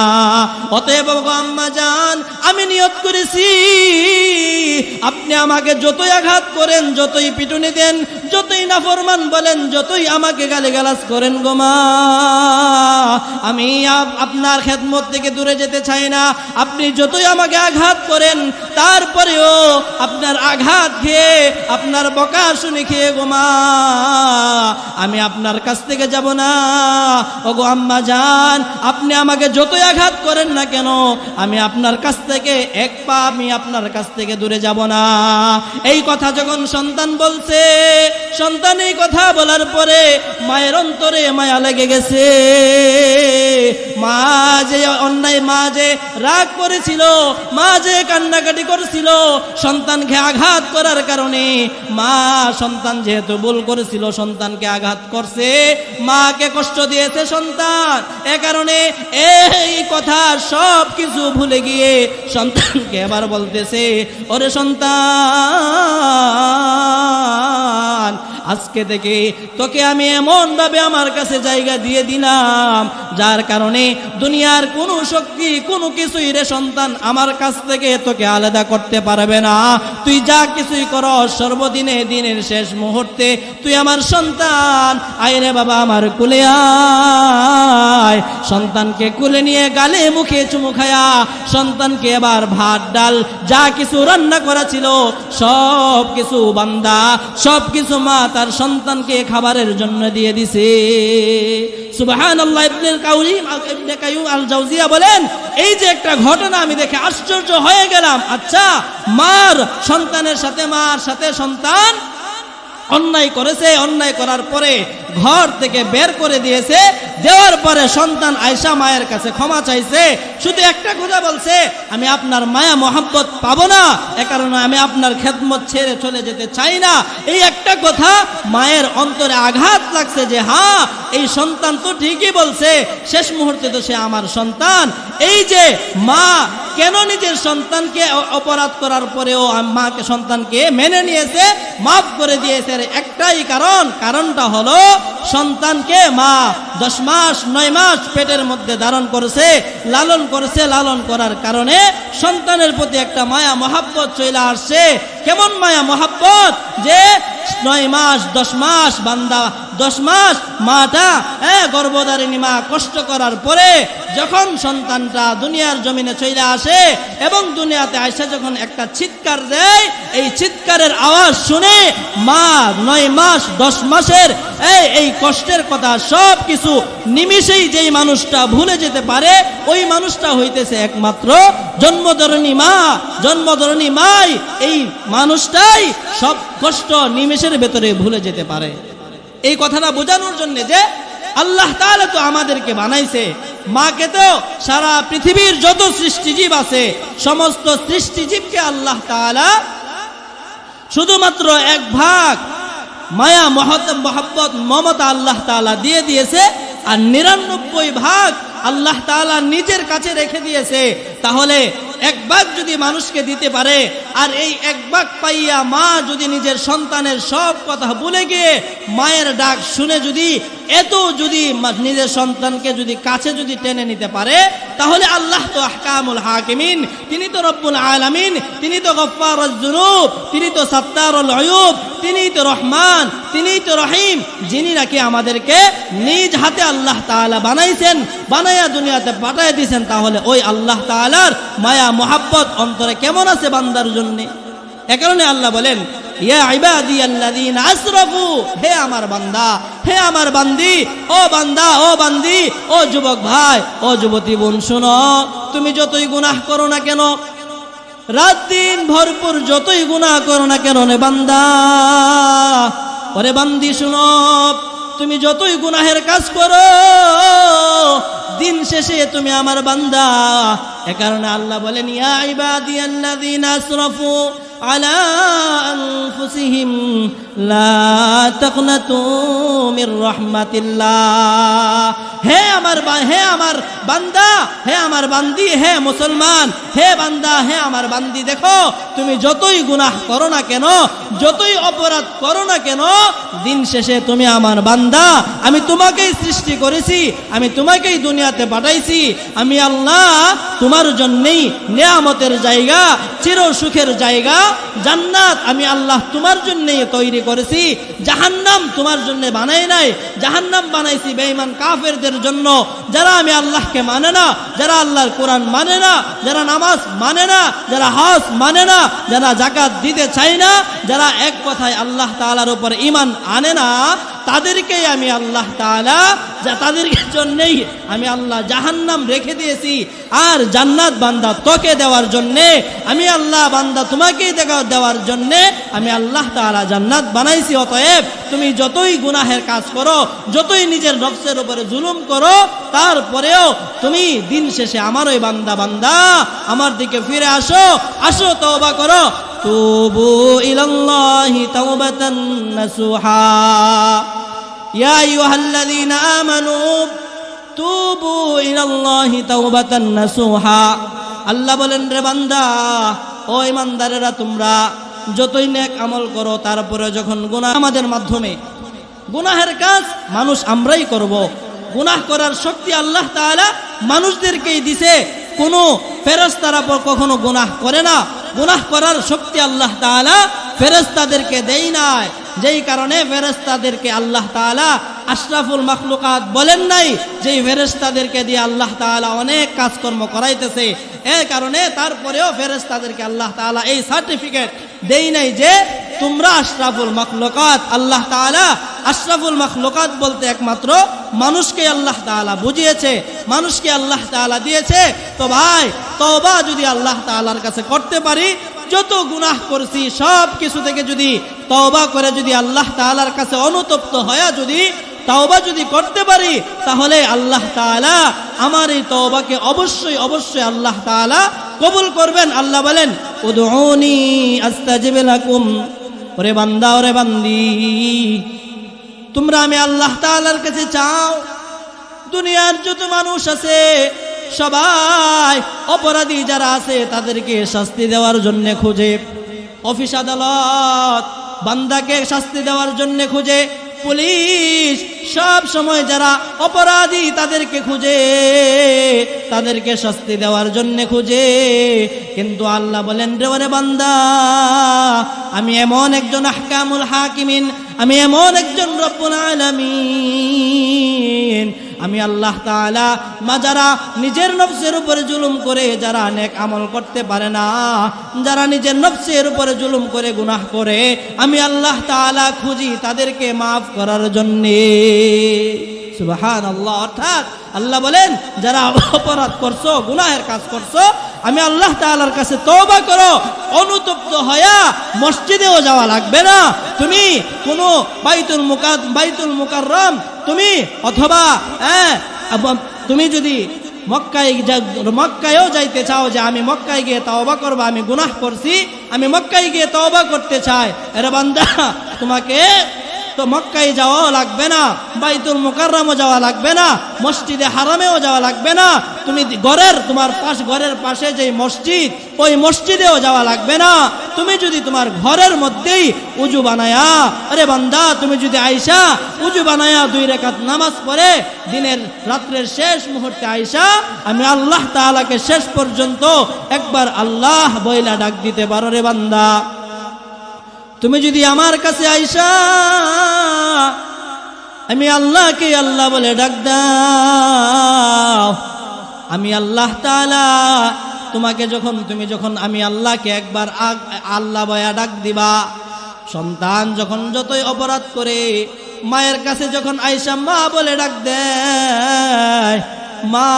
S1: অতএব ওগো আম্মা জান, আমি নিয়ত করেছি আপনি আমাকে যতই আঘাত করেন, যতই পিটুনি দেন, যতই নাফরমান বলেন, যতই আমাকে গালিগালাজ করেন গো মা, আমি আপনার খেদমত থেকে দূরে যেতে চাই না। আপনি যতই আমাকে আঘাত করেন, তারপরেও আপনার আঘাত খেয়ে, আপনার বকা শুনে খেয়ে গো মা, আমি আপনার কাছ থেকে যাব না। ওগো আম্মা জান, আপনি আমাকে যতই আঘাত করেন না কেন, আমি আপনার কাছ থেকে এক পা আমি আপনার কাছ থেকে দূরে যাব না। এই কথা যখন সন্তান বলছে, সন্তান এই কথা বলার পরে মায়ের অন্তরে মায়া লেগে গেছে। মা যে অন্যায়, মা যে রাগ করেছিল, মা যে কান্নাকাটি করেছিল সন্তানকে আঘাত করার কারণে, মা সন্তান যেহেতু ভুল করেছিল, সন্তানকে আঘাত করছে, মাকে কষ্ট দিয়েছে সন্তান, এ কারণে এই কথা সব কিছু ভুলে গিয়ে সন্তানকে এবার বলতেছে, ওরে সন্তান, আজকে থেকে তোকে আমি এমন ভাবে আমার কাছে জায়গা দিয়ে দিলাম, যার কারণে দুনিয়ার কোনো শক্তি, কোনো কিছুই রে সন্তান আমার কাছ থেকে তোকে আলাদা করতে পারবে না। তুই যা কিছুই করস, সর্বদিনে দিনের শেষ মুহূর্তে তুই আমার সন্তান, আয় রে বাবা আমার কুলে আয়। সন্তানকে কুলে নিয়ে গালে মুখে চুমু খায়া সন্তানকে এবার ভাত ডাল যা কিছু রান্না করা ছিল সব কিছু বান্দা, সব কিছু মা তার সন্তানকে খাবারের জন্য দিয়ে দিছে। সুবহানাল্লাহ। ইবনে কাইয়ুম আল জাওজিয়া বলেন, এই যে একটা ঘটনা আমি দেখে আশ্চর্য হয়ে গেলাম। আচ্ছা, মার সন্তানের সাথে, মার সাথে সন্তান অন্যায় করেছে, অন্যায় করার পরে ঘর থেকে বের করে দিয়েছে, দেওয়ার পরে সন্তান আয়েশা মায়ের কাছে ক্ষমা চাইছে, শুধু একটা কথা বলছে, আমি আপনার মায়া মোহাব্বত পাবো না, এ কারণে আমি আপনার খেদমত ছেড়ে চলে যেতে চাই না। এই একটা কথা মায়ের অন্তরে আঘাত লাগছে যে হ্যাঁ, এই সন্তান তো ঠিকই বলছে, শেষ মুহূর্তে তো সে আমার সন্তান। এই যে মা কেন নিজের সন্তানকে অপরাধ করার পরেও মাকে, সন্তানকে মেনে নিয়েছে, মাফ করে দিয়েছে, একটাই কারণ, কারণটা হলো সন্তানকে মা 10 মাস 9 মাস পেটের মধ্যে ধারণ করেছে, লালন করেছে, লালন করার কারণে সন্তানের প্রতি একটা মায়া মহাব্বত চলে আসছে। কেমন মায়া মহাব্বত, যে 9 মাস 10 মাস বান্দা, 10 মাস মাটা গর্ভধারিণী মা কষ্ট করার পরে যখন সন্তানটা দুনিয়ার জমিনে চলে আসে এবং দুনিয়াতে আইসা যখন একটা চিৎকার দেয়, এই চিৎকারের আওয়াজ শুনে মা 9 মাস 10 মাসের এই কষ্টের কথা সব কিছু নিমিষেই যেই মানুষটা ভুলে যেতে পারে, ওই মানুষটা হইতেছে একমাত্র জন্মধরণী মা। জন্মধরণী মাই, এই মানুষটাই সব কষ্ট নিমেষের ভেতরে ভুলে যেতে পারে। এই কথাটা বোঝানোর জন্য যে আল্লাহ তাআলা তো আমাদেরকে বানাইছে, মাকে তো সারা পৃথিবীর যত সৃষ্টিজীব আছে সমস্ত সৃষ্টিজীবকে আল্লাহ তাআলা শুধুমাত্র 1 ভাগ মায়া মহব্বত মমতা আল্লাহ তাআলা দিয়ে দিয়েছে, আর 99 ভাগ আল্লাহ তাআলা নিজের কাছে রেখে দিয়েছে। তাহলে 1 ভাগ যদি মানুষকে দিতে পারে, আর এই 1 ভাগ পাইয়া মা যদি নিজের সন্তানের সব কথা ভুলে গিয়ে মায়ের ডাক শুনে যদি যদি নিজের সন্তানকে যদি কাছে যদি টেনে নিতে পারে, তাহলে আল্লাহ তো আহকামুল হাকিমিন, তিনি তো রব্বুল আলামিন, তিনি তো গফফারুজ যুনুব, তিনি তো সাত্তারুল উয়ুব, তিনি তো রহমান, তিনি তো রহিম, যিনি নাকি আমাদেরকে নিজ হাতে আল্লাহ তাআলা বানাইছেন, বানায়া দুনিয়াতে পাঠিয়ে দিয়েছেন। তাহলে ওই আল্লাহ তাআলার মায়া মোহাব্বত অন্তরে কেমন আছে বান্দার জন্য? এ কারণে আল্লাহ বলেন, ইয়া ইবাদিয়াল্লাযীনা আসরাফু, হে আমার বান্দা, হে আমার বান্দি, ও বান্দা, ও বান্দি, ও যুবক ভাই, ও যুবতী বোন, শোনো, তুমি যতই গুনাহ করো না কেন, রাত দিন ভরপুর যতই গুনাহ করো না কেন রে বান্দা, ওরে বান্দি শোনো, তুমি যতই গুনাহের কাজ করো, দিন শেষে তুমি আমার বান্দা। এ কারণে আল্লাহ বলেন, ইয়া ইবাদিয়াল্লাযীনা আসরাফু আলা আনফুসিহিম লা তাকনাতু মির রাহমাতিল্লাহ। হে আমার বান্দা, হে আমার বান্দি, হে মুসলমান, হে বান্দা, হে আমার বান্দি, দেখো তুমি যতই গুনাহ করো না কেন, যতই অপরাধ করো না কেন, দিন শেষে তুমি আমার বান্দা। আমি তোমাকেই সৃষ্টি করেছি, আমি তোমাকেই দুনিয়াতে পাঠাইছি। আমি আল্লাহ তোমার জন্যই নিয়ামতের জায়গা, চির সুখের জায়গা জান্নাত আমি আল্লাহ তোমার জন্যই তৈরি করেছি। জাহান্নাম তোমার জন্য বানাই নাই, জাহান্নাম বানাইছি বেঈমান কাফেরদের জন্য, যারা আমি আল্লাহকে মানে না, যারা আল্লাহর কোরআন মানে না, যারা নামাজ মানে না, যারা হজ মানে না, যারা যাকাত দিতে চায় না, যারা এক কথায় আল্লাহ তাআলার উপর ঈমান আনে না, তাদেরকেই আমি আল্লাহ তাআলা, তাদের জন্যই আমি আল্লাহ জাহান্নাম রেখে দিয়েছি। আর জান্নাত বান্দা তোকে দেওয়ার জন্যে, আমি আল্লাহ বান্দা তোমাকেই দেওয়ার জন্যে আমি আল্লাহ তাআলা জান্নাত বানাইছি। অতএব তুমি যতই গুনাহের কাজ করো, যতই নিজের নফসের উপরে জুলুম করো, তারপরেও তুমি দিন শেষে আমারই বান্দা আমার দিকে ফিরে আসো, তওবা করো। তুবু ইলাল্লাহি তাওবাতান নাসুহা ইয়া আইয়ুহাল্লাযীনা আমানু তুবু ইলাল্লাহি তাওবাতান নাসুহা। আল্লাহ বলেন, রে বান্দা, ও ইমানদারেরা, তোমরা যতই নেক আমল করো, তারপরে যখন গুনাহ আমাদের মাধ্যমে, গুনাহের কাজ মানুষ আমরাই করব। গুনাহ করার শক্তি আল্লাহ তাআলা মানুষদেরকেই দিছে, কোনো ফেরেশতারা কখনো গুনাহ করে না। গুনাহ করার শক্তি আল্লাহ তাআলা ফেরেশতাদেরকে দেয় নাই, যেই কারণে ফেরেশতাদেরকে আল্লাহ তাআলা আশরাফুল মাখলুকাত বলেন নাই, যেই ফেরেশতাদেরকে দিয়ে আল্লাহ তাআলা অনেক কাজকর্ম করাইতেছে। এই কারণে তারপরেও ফেরেশতাদেরকে আল্লাহ তাআলা এই সার্টিফিকেট দেই নাই যে তোমরা আশরাফুল মাখলুকাত। আল্লাহ তাআলা আশরাফুল মাখলুকাত বলতে একমাত্র মানুষকে আল্লাহ তাআলা বুঝিয়েছে, মানুষকে আল্লাহ তাআলা দিয়েছে। তো ভাই, তওবা যদি আল্লাহ তাআলার কাছে করতে পারি, যত গুনাহ করছি সব কিছু থেকে যদি তওবা করে যদি আল্লাহ তাআলার কাছে অনুতপ্ত হয়ে যদি তওবা যদি করতে পারি, তাহলে আল্লাহ তাআলা আমার এই তওবাকে অবশ্যই আল্লাহ তাআলা কবুল করবেন। আল্লাহ বলেন, উদউনি আস্তাজিব লাকুম। ওরে বান্দা, ওরে বান্দি, তোমরা আমি আল্লাহ তাআলার কাছে চাও। দুনিয়ার যত মানুষ আছে সবাই অপরাধী যারা আছে তাদেরকে শাস্তি দেওয়ার জন্য খুঁজে, অফিস আদালত বান্দাকে শাস্তি দেওয়ার জন্য খুঁজে, পুলিশ সব সময় যারা অপরাধী তাদেরকে খুঁজে, তাদেরকে শাস্তি দেওয়ার জন্য খুঁজে। কিন্তু আল্লাহ বলেন, রে ওরে বান্দা, আমি এমন একজন আহকামুল হাকিমিন, আমি এমন একজন রব্বুল আলামিন, আমি আল্লাহ তাআলা যারা নিজের নফসের উপরে জুলুম করে, যারা নেক আমল করতে পারে না, যারা নিজের নফসের উপরে জুলুম করে গুনাহ করে, আমি আল্লাহ তাআলা খুঁজি তাদেরকে মাফ করার জন্যে। সুবহানাল্লাহ। অর্থাৎ আল্লাহ বলেন, যারা অপরাধ করছো, গুনাহের কাজ করছো, আমি আল্লাহ তাআলার কাছে তওবা করো, অনুতপ্ত হয়া মসজিদেও যাওয়া লাগবে না। তুমি কোনো বাইতুল মুকাররম তুমি অথবা তুমি যদি মক্কায়ও যাইতে চাও, যে আমি মক্কায় গিয়ে তওবা করব, আমি গুনাহ করছি, আমি মক্কায় গিয়ে তওবা করতে চাই, আরে বান্দা, তোমাকে তো মক্কায় যাওয়া লাগবে না, বাইতুল মুকাররমও যাওয়া লাগবে না, মসজিদে হারামেও যাওয়া লাগবে না, তুমি ঘরের পাশে যে মসজিদ, ওই মসজিদেও যাওয়া লাগবে না। তুমি যদি তোমার ঘরের মধ্যেই উজু বানায়া, আরে বান্দা, তুমি যদি আইসা উজু বানায়া 2 রাকাত নামাজ পড়ে রাত্রের শেষ মুহূর্তে আইসা আমি আল্লাহ তাআলাকে শেষ পর্যন্ত একবার আল্লাহ বইলা ডাক দিতে পারো, রে বান্দা, তুমি যদি আমার কাছে আইসা আমি আল্লাহকে আল্লাহ বলে ডাক দাও, আমি আল্লাহ তাআলা তোমাকে তুমি যখন আমি আল্লাহকে একবার আল্লাহ বয়া ডাক দিবা, সন্তান যখন যতই অপরাধ করে মায়ের কাছে যখন আইসা মা বলে ডাক দেয়, মা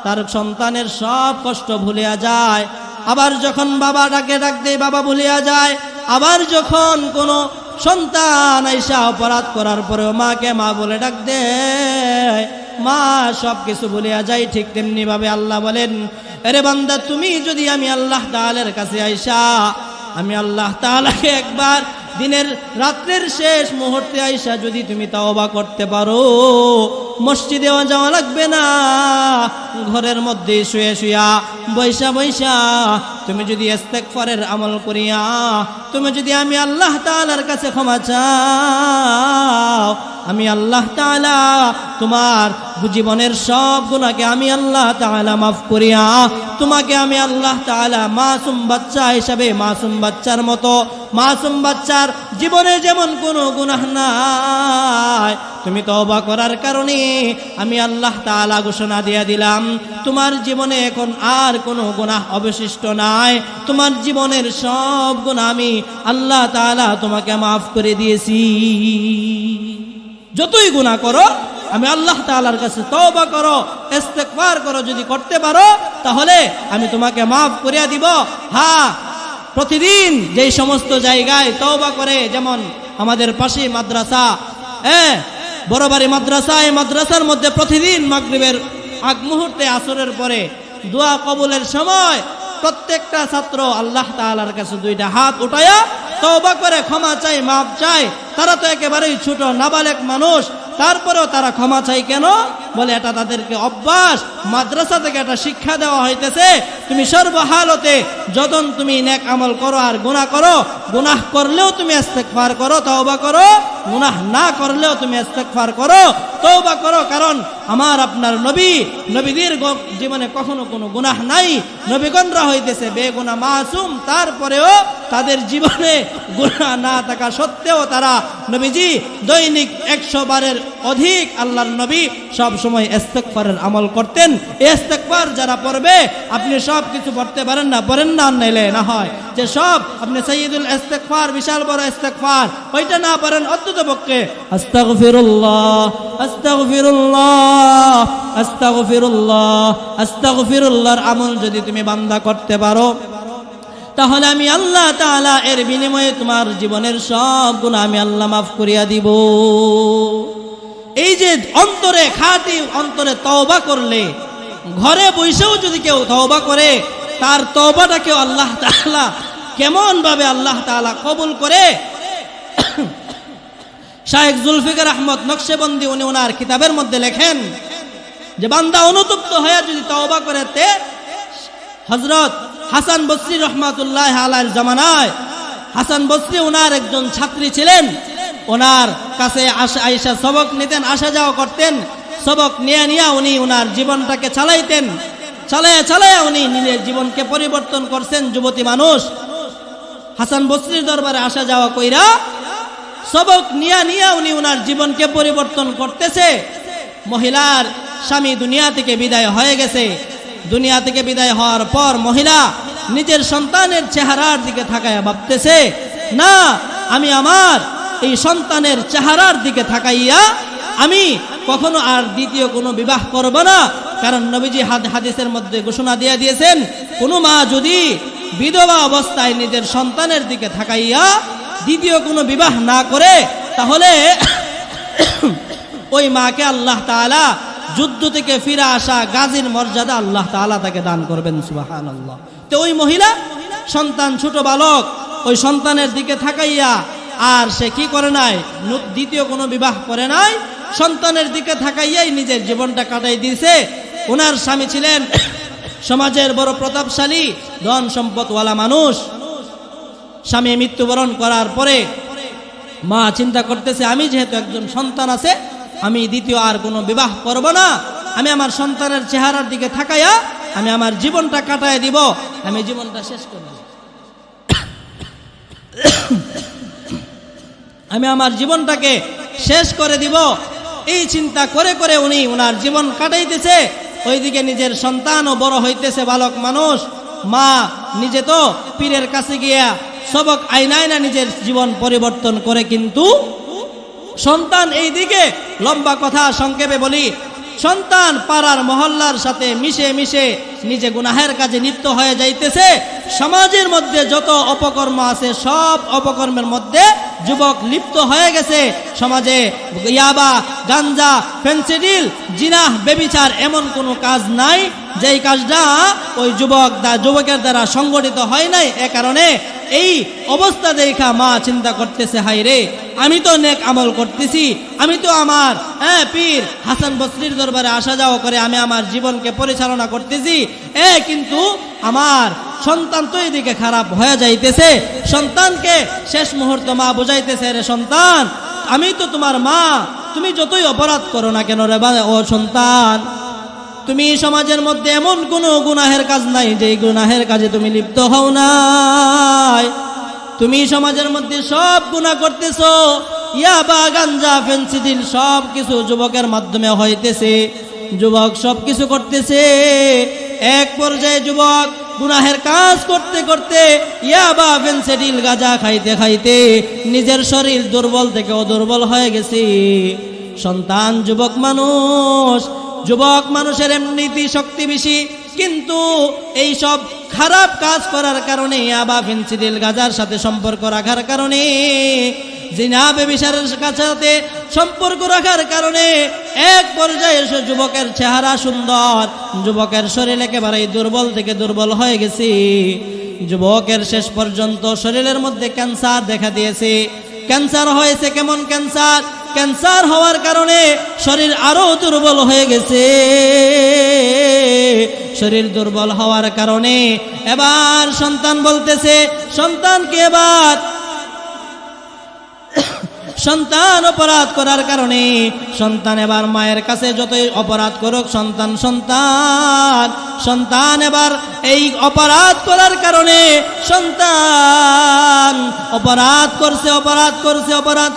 S1: তার সন্তানের সব কষ্ট ভুলিয়া যায়। আবার যখন বাবা ডাক দেয়, বাবা ভুলিয়া যায়। আবার যখন কোনো সন্তান আইসা অপরাধ করার পরেও মাকে মা বলে ডাক দেয়, মা সব কিছু ভুলিয়া যায়। ঠিক তেমনি ভাবে আল্লাহ বলেন, আরে বান্দা, তুমি যদি আমি আল্লাহ তাআলার কাছে আইসা আমি আল্লাহ তাআলাকে একবার দিনের রাত্রের শেষ মুহূর্তে আইসা যদি তুমি তওবা করতে পারো, মসজিদেও যাওয়া লাগবে না, ঘরের মধ্যে শুয়ে শুয়া বৈশা বৈশা তুমি যদি ইস্তেগফারের আমল করিয়া তুমি যদি আমি আল্লাহ তাআলার কাছে ক্ষমা চাও, আমি আল্লাহ তাআলা তোমার জীবনের সব গুনাহকে আমি আল্লাহ তাআলা মাফ করিয়া তোমাকে আমি আল্লাহ তাআলা মাসুম বাচ্চা হিসাবে, মাসুম বাচ্চার মতো, মাসুম বাচ্চার জীবনে যেমন কোনো গুনাহ নাই, তুমি তওবা করার কারণে আমি আল্লাহ তাআলা ঘোষণা দিয়ে দিলাম তোমার জীবনে এখন আর কোনো গুনাহ অবশিষ্ট নাই, তোমার জীবনের সব গুনাহ আমি আল্লাহ তাআলা তোমাকে মাফ করে দিয়েছি। যতই গুনাহ করো আমি আল্লাহ তাআলার কাছে তওবা করো, ইস্তেগফার করো, যদি করতে পারো তাহলে আমি তোমাকে মাফ করে দিব। হ্যাঁ, প্রতিদিন যেই সমস্ত জায়গায় তওবা করে, যেমন আমাদের পাশে মাদ্রাসা, বড়বাড়ি মাদ্রাসা, এই মাদ্রাসার মধ্যে প্রতিদিন মাগরিবের আগ মুহূর্তে আসরের পরে দোয়া কবুলের সময় প্রত্যেকটা ছাত্র আল্লাহ তাআলার কাছে দুইটা হাত উঠায়া তওবা করে ক্ষমা চাই, মাফ চাই। তারা তো একেবারেই ছোট নাবালেগ মানুষ, তারপরেও তারা ক্ষমা চাই কেন? বলে এটা তাদেরকে অভ্যাস, মাদ্রাসা থেকে একটা শিক্ষা দেওয়া হইতেছে তুমি সর্বহালতে যখন তুমি নেক আমল করো আর গুনাহ করো, গুনাহ করলেও তুমি ইস্তেগফার করো, তওবা করো, গুনাহ না করলেও তুমি ইস্তেগফার করো, তওবা করো। কারণ আমার আপনার নবীদের জীবনে কখনো কোনো গুনাহ নাই, নবীগণরা হইতেছে বেগুনাহ মাসুম, তারপরেও তাদের জীবনে গুনাহ না থাকা সত্ত্বেও তারা নবীজি দৈনিক 100 বারের অধিক আল্লাহর নবী সব সময় ইস্তেগফারের আমল করতেন। ইস্তেগফার যারা পড়বে, আপনি সব কিছু পড়তে পারেন না, পড়েন না, নাইলে না হয় যে সব আপনি সাইয়্যিদুল ইস্তেগফার, বিশাল বড় ইস্তেগফার, ওইটা না পারেন, অন্ততপক্ষে আস্তাগফিরুল্লাহ আস্তাগফিরুল্লাহ আস্তাগফিরুল্লাহ আস্তাগফিরুল্লাহর আমল যদি তুমি বান্দা করতে পারো, তাহলে আমি আল্লাহ তাআলা এর বিনিময়ে তোমার জীবনের সব গুনাহ আমি আল্লাহ মাফ করিয়া দিব। এই যে অন্তরে, খাঁটি অন্তরে তওবা করলে, ঘরে বসেও যদি কেউ তওবা করে, তার তওবাটাকেও আল্লাহ তাআলা কেমন ভাবে আল্লাহ তাআলা কবুল করে। শাইখ জুলফিকার আহমদ নকশবন্দি উনি ওনার কিতাবের মধ্যে লেখেন যে বান্দা অনুতপ্ত হয়ে যদি তওবা করে, হযরত হাসান বসরি রহমাতুল্লাহ আলাইহির জামানায়, হাসান বসরি ওনার একজন ছাত্রী ছিলেন, ওনার কাছে আয়েশা সবক নিতেন, আসা যাওয়া করতেন, সবক নিয়ে উনি ওনার জীবনটাকে চালাইতেন, চালায়া উনি নিজের জীবনকে পরিবর্তন করছেন। যুবতী মানুষ হাসান বসরির দরবারে আসা যাওয়া কইরা সবক নিয়ে উনি ওনার জীবনকে পরিবর্তন করতেছে। মহিলার স্বামী দুনিয়া থেকে বিদায় হয়ে গেছে, দুনিয়া থেকে বিদায় হওয়ার পর মহিলা নিজের সন্তানের চেহারার দিকে তাকায়া ভাবতেছে, না, আমি আমার এই সন্তানের চেহারার দিকে তাকাইয়া আমি কখনো আর দ্বিতীয় কোনো বিবাহ করব না। কারণ নবীজি হাদিসের মধ্যে ঘোষণা দিয়ে দিয়েছেন, কোনো মা যদি বিধবা অবস্থায় নিজের সন্তানের দিকে তাকাইয়া দ্বিতীয় কোনো বিবাহ না করে, তাহলে ওই মাকে আল্লাহ তাআলা যুদ্ধ থেকে ফিরে আসা গাজীর মর্যাদা আল্লাহ তাআলা তাকে দান করবেন, সুবহানাল্লাহ। তো ওই মহিলা সন্তান, ছোট বালক, ওই সন্তানের দিকে তাকাইয়া আর সে কি করে নাই, দ্বিতীয় কোনো বিবাহ করে নাই, সন্তানের দিকে তাকাইয়াই নিজের জীবনটা কাটাই দিয়েছে। ওনার স্বামী ছিলেন সমাজের বড় প্রতাপশালী, ধন সম্পদওয়ালা মানুষ। স্বামী মৃত্যুবরণ করার পরে মা চিন্তা করতেছে, আমি যেহেতু একজন সন্তান আছে, আমি দ্বিতীয় আর কোনো বিবাহ করব না, আমি আমার সন্তানের চেহারার দিকে তাকাইয়া আমি আমার জীবনটা কাটায় দিব, আমি জীবনটা শেষ করব, আমি আমার জীবনটাকে শেষ করে দিব। এই চিন্তা করে করে উনি ওনার জীবন কাটাইতেছে। ওইদিকে নিজের সন্তানও বড় হইতেছে, বালক মানুষ। মা নিজে তো পীরের কাছে গিয়া সবক আইনায় না নিজের জীবন পরিবর্তন করে, কিন্তু সন্তান এই দিকে, লম্বা কথা সংক্ষেপে বলি, সন্তান পাড়ার মহল্লার সাথে মিশে মিশে নিজে গুনাহের কাজে লিপ্ত হয়ে যাইতেছে। সমাজের মধ্যে যত অপকর্ম আছে সব অপকর্মের মধ্যে যুবক লিপ্ত হয়ে গেছে। সমাজে ইয়াবা, গাঞ্জা, ফেন্সিডিল, জিনাহ, বেবিচার এমন কোনো কাজ নাই যেই কাজটা ওই যুবকের দ্বারা সংগঠিত হয় নাই। এ কারণে এই অবস্থা দেখা মা চিন্তা করতেছে, হায় রে, আমি তো নেক আমল করতেছি, আমি তো আমার পীর হাসান বসরির দরবারে আসা যাওয়া করে আমি আমার জীবনকে পরিচালনা করতেছি, কিন্তু আমার সন্তান তো এদিকে খারাপ হয়ে যাইতেছে। সন্তানকে শেষ মুহূর্ত মা বুঝাইতেছে, রে সন্তান, আমি তো তোমার মা, তুমি যতই অপরাধ করো না কেন রে ও সন্তান, তুমি সমাজের মধ্যে এমন কোনো গুনাহের কাজ নাই যে গুনাহের কাজে তুমি লিপ্ত হও নাই। তুমি সমাজের মধ্যে সব গুনাহ করতেছো, ইয়াবা, গাঞ্জা, ফেন্সিডিল সব কিছু যুবকের মাধ্যমে হইতেছে, যুবক সব কিছু করতেছে। এক পর্যায়ে যুবক গুনাহের কাজ করতে করতে, ইয়াবা, ফেন্সিডিল, গাঁজা খাইতে খাইতে নিজের শরীর দুর্বল থেকে দুর্বল হয়ে গেছে। সন্তান যুবক মানুষের এমনিতেই শক্তি বেশি, কিন্তু এই সব খারাপ কাজ করার কারণে, ইয়াবা, ফেন্সিডিল, গাঁজার সাথে সম্পর্ক রাখার কারণে, জিনা ব্যভিচারের সাথে সম্পর্ক রাখার কারণে এক পর্যায়ে যুবকের চেহারা সুন্দর, যুবকের শরীর একেবারেই দুর্বল থেকে দুর্বল হয়ে গেছে। যুবকের শেষ পর্যন্ত শরীরের মধ্যে ক্যান্সার দেখা দিয়েছে। ক্যান্সার হয়েছে, কেমন ক্যান্সার? ক্যান্সার হওয়ার কারণে শরীর আরো দুর্বল হয়ে গেছে। শরীর দুর্বল হওয়ার কারণে এবার সন্তান বলতেছে, সন্তানকে এবার সন্তান অপরাধ করার কারণে সন্তান এবার মায়ের কাছে যতই অপরাধ করুক, সন্তান এবার এই অপরাধ করার কারণে সন্তান অপরাধ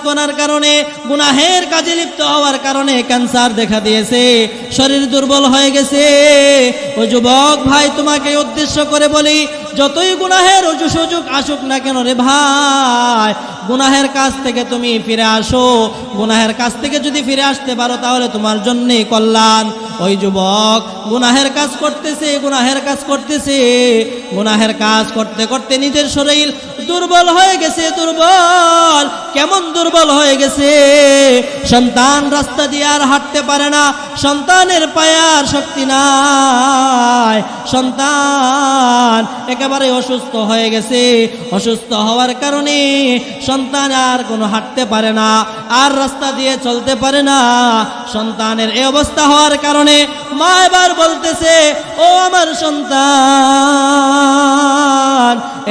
S1: করার কারণে গুনাহের কাজে লিপ্ত হওয়ার কারণে ক্যান্সার দেখা দিয়েছে, শরীর দুর্বল হয়ে গেছে। ও যুবক ভাই, তোমাকে উদ্দেশ্য করে বলি, যতই গুনাহের সুযোগ আসুক না কেন রে ভাই, গুনাহের কাছ থেকে তুমি ফিরে আসো। গুনাহের কাছ থেকে যদি ফিরে আসতে পারো তাহলে তোমার জন্যই কল্যাণ। ওই যুবক গুনাহের কাজ করতেছে, গুনাহের কাজ করতে করতে নিজের শরীর দুর্বল হয়ে গেছে। কেমন দুর্বল হয়ে গেছে? সন্তান রাস্তা দিয়ে আর হাঁটতে পারে না, সন্তানের পায়ে আর শক্তি নাই, সন্তান একেবারে অসুস্থ হয়ে গেছে। অসুস্থ হওয়ার কারণে সন্তান আর কোনো হাঁটতে পারে না, আর রাস্তা দিয়ে চলতে পারে না। সন্তানের এই অবস্থা হওয়ার কারণে মা এবার বলতেছে, ও আমার সন্তান,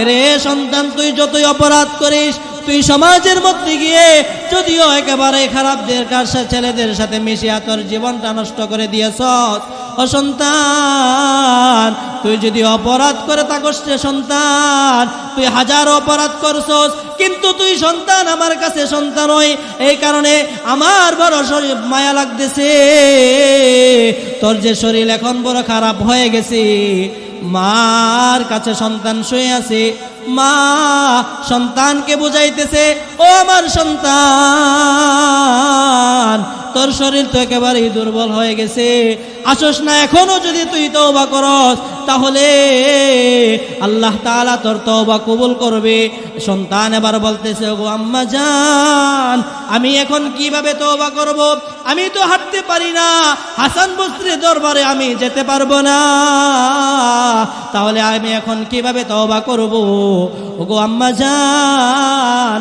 S1: রে সন্তান, তুই যতই অপরাধ করিস, তুই সমাজের মধ্যে গিয়ে যদিও একেবারে খারাপদের ছেলেদের সাথে মিশিয়া তোর জীবনটা নষ্ট করে দিয়েছস, ও সন্তান, তুই যদি অপরাধ করে থাকস রে সন্তান, তুই হাজারো অপরাধ করছস, কিন্তু তুই সন্তান, আমার কাছে সন্তান হই, এই কারণে আমার বড় শরীর মায়া লাগতেছে। তোর যে শরীর এখন বড় খারাপ হয়ে গেছে। মার কাছে সন্তান শুয়ে আছে, মা সন্তানকে বুঝাইতেছে, ও আমার সন্তান, তোর শরীর তো একেবারেই দুর্বল হয়ে গেছে, আসোস না, এখনো যদি তুই তওবা করস তাহলে আল্লাহ তাআলা তোর তওবা কবুল করবে। সন্তান এবার বলতেছে, গো আম্মা জান, আমি এখন কিভাবে তওবা করব? আমি তো হাঁটতে পারি না, হাসান বসরির দরবারে আমি যেতে পারবো না, তাহলে আমি এখন কিভাবে তওবা করব? ওগো আম্মা জান,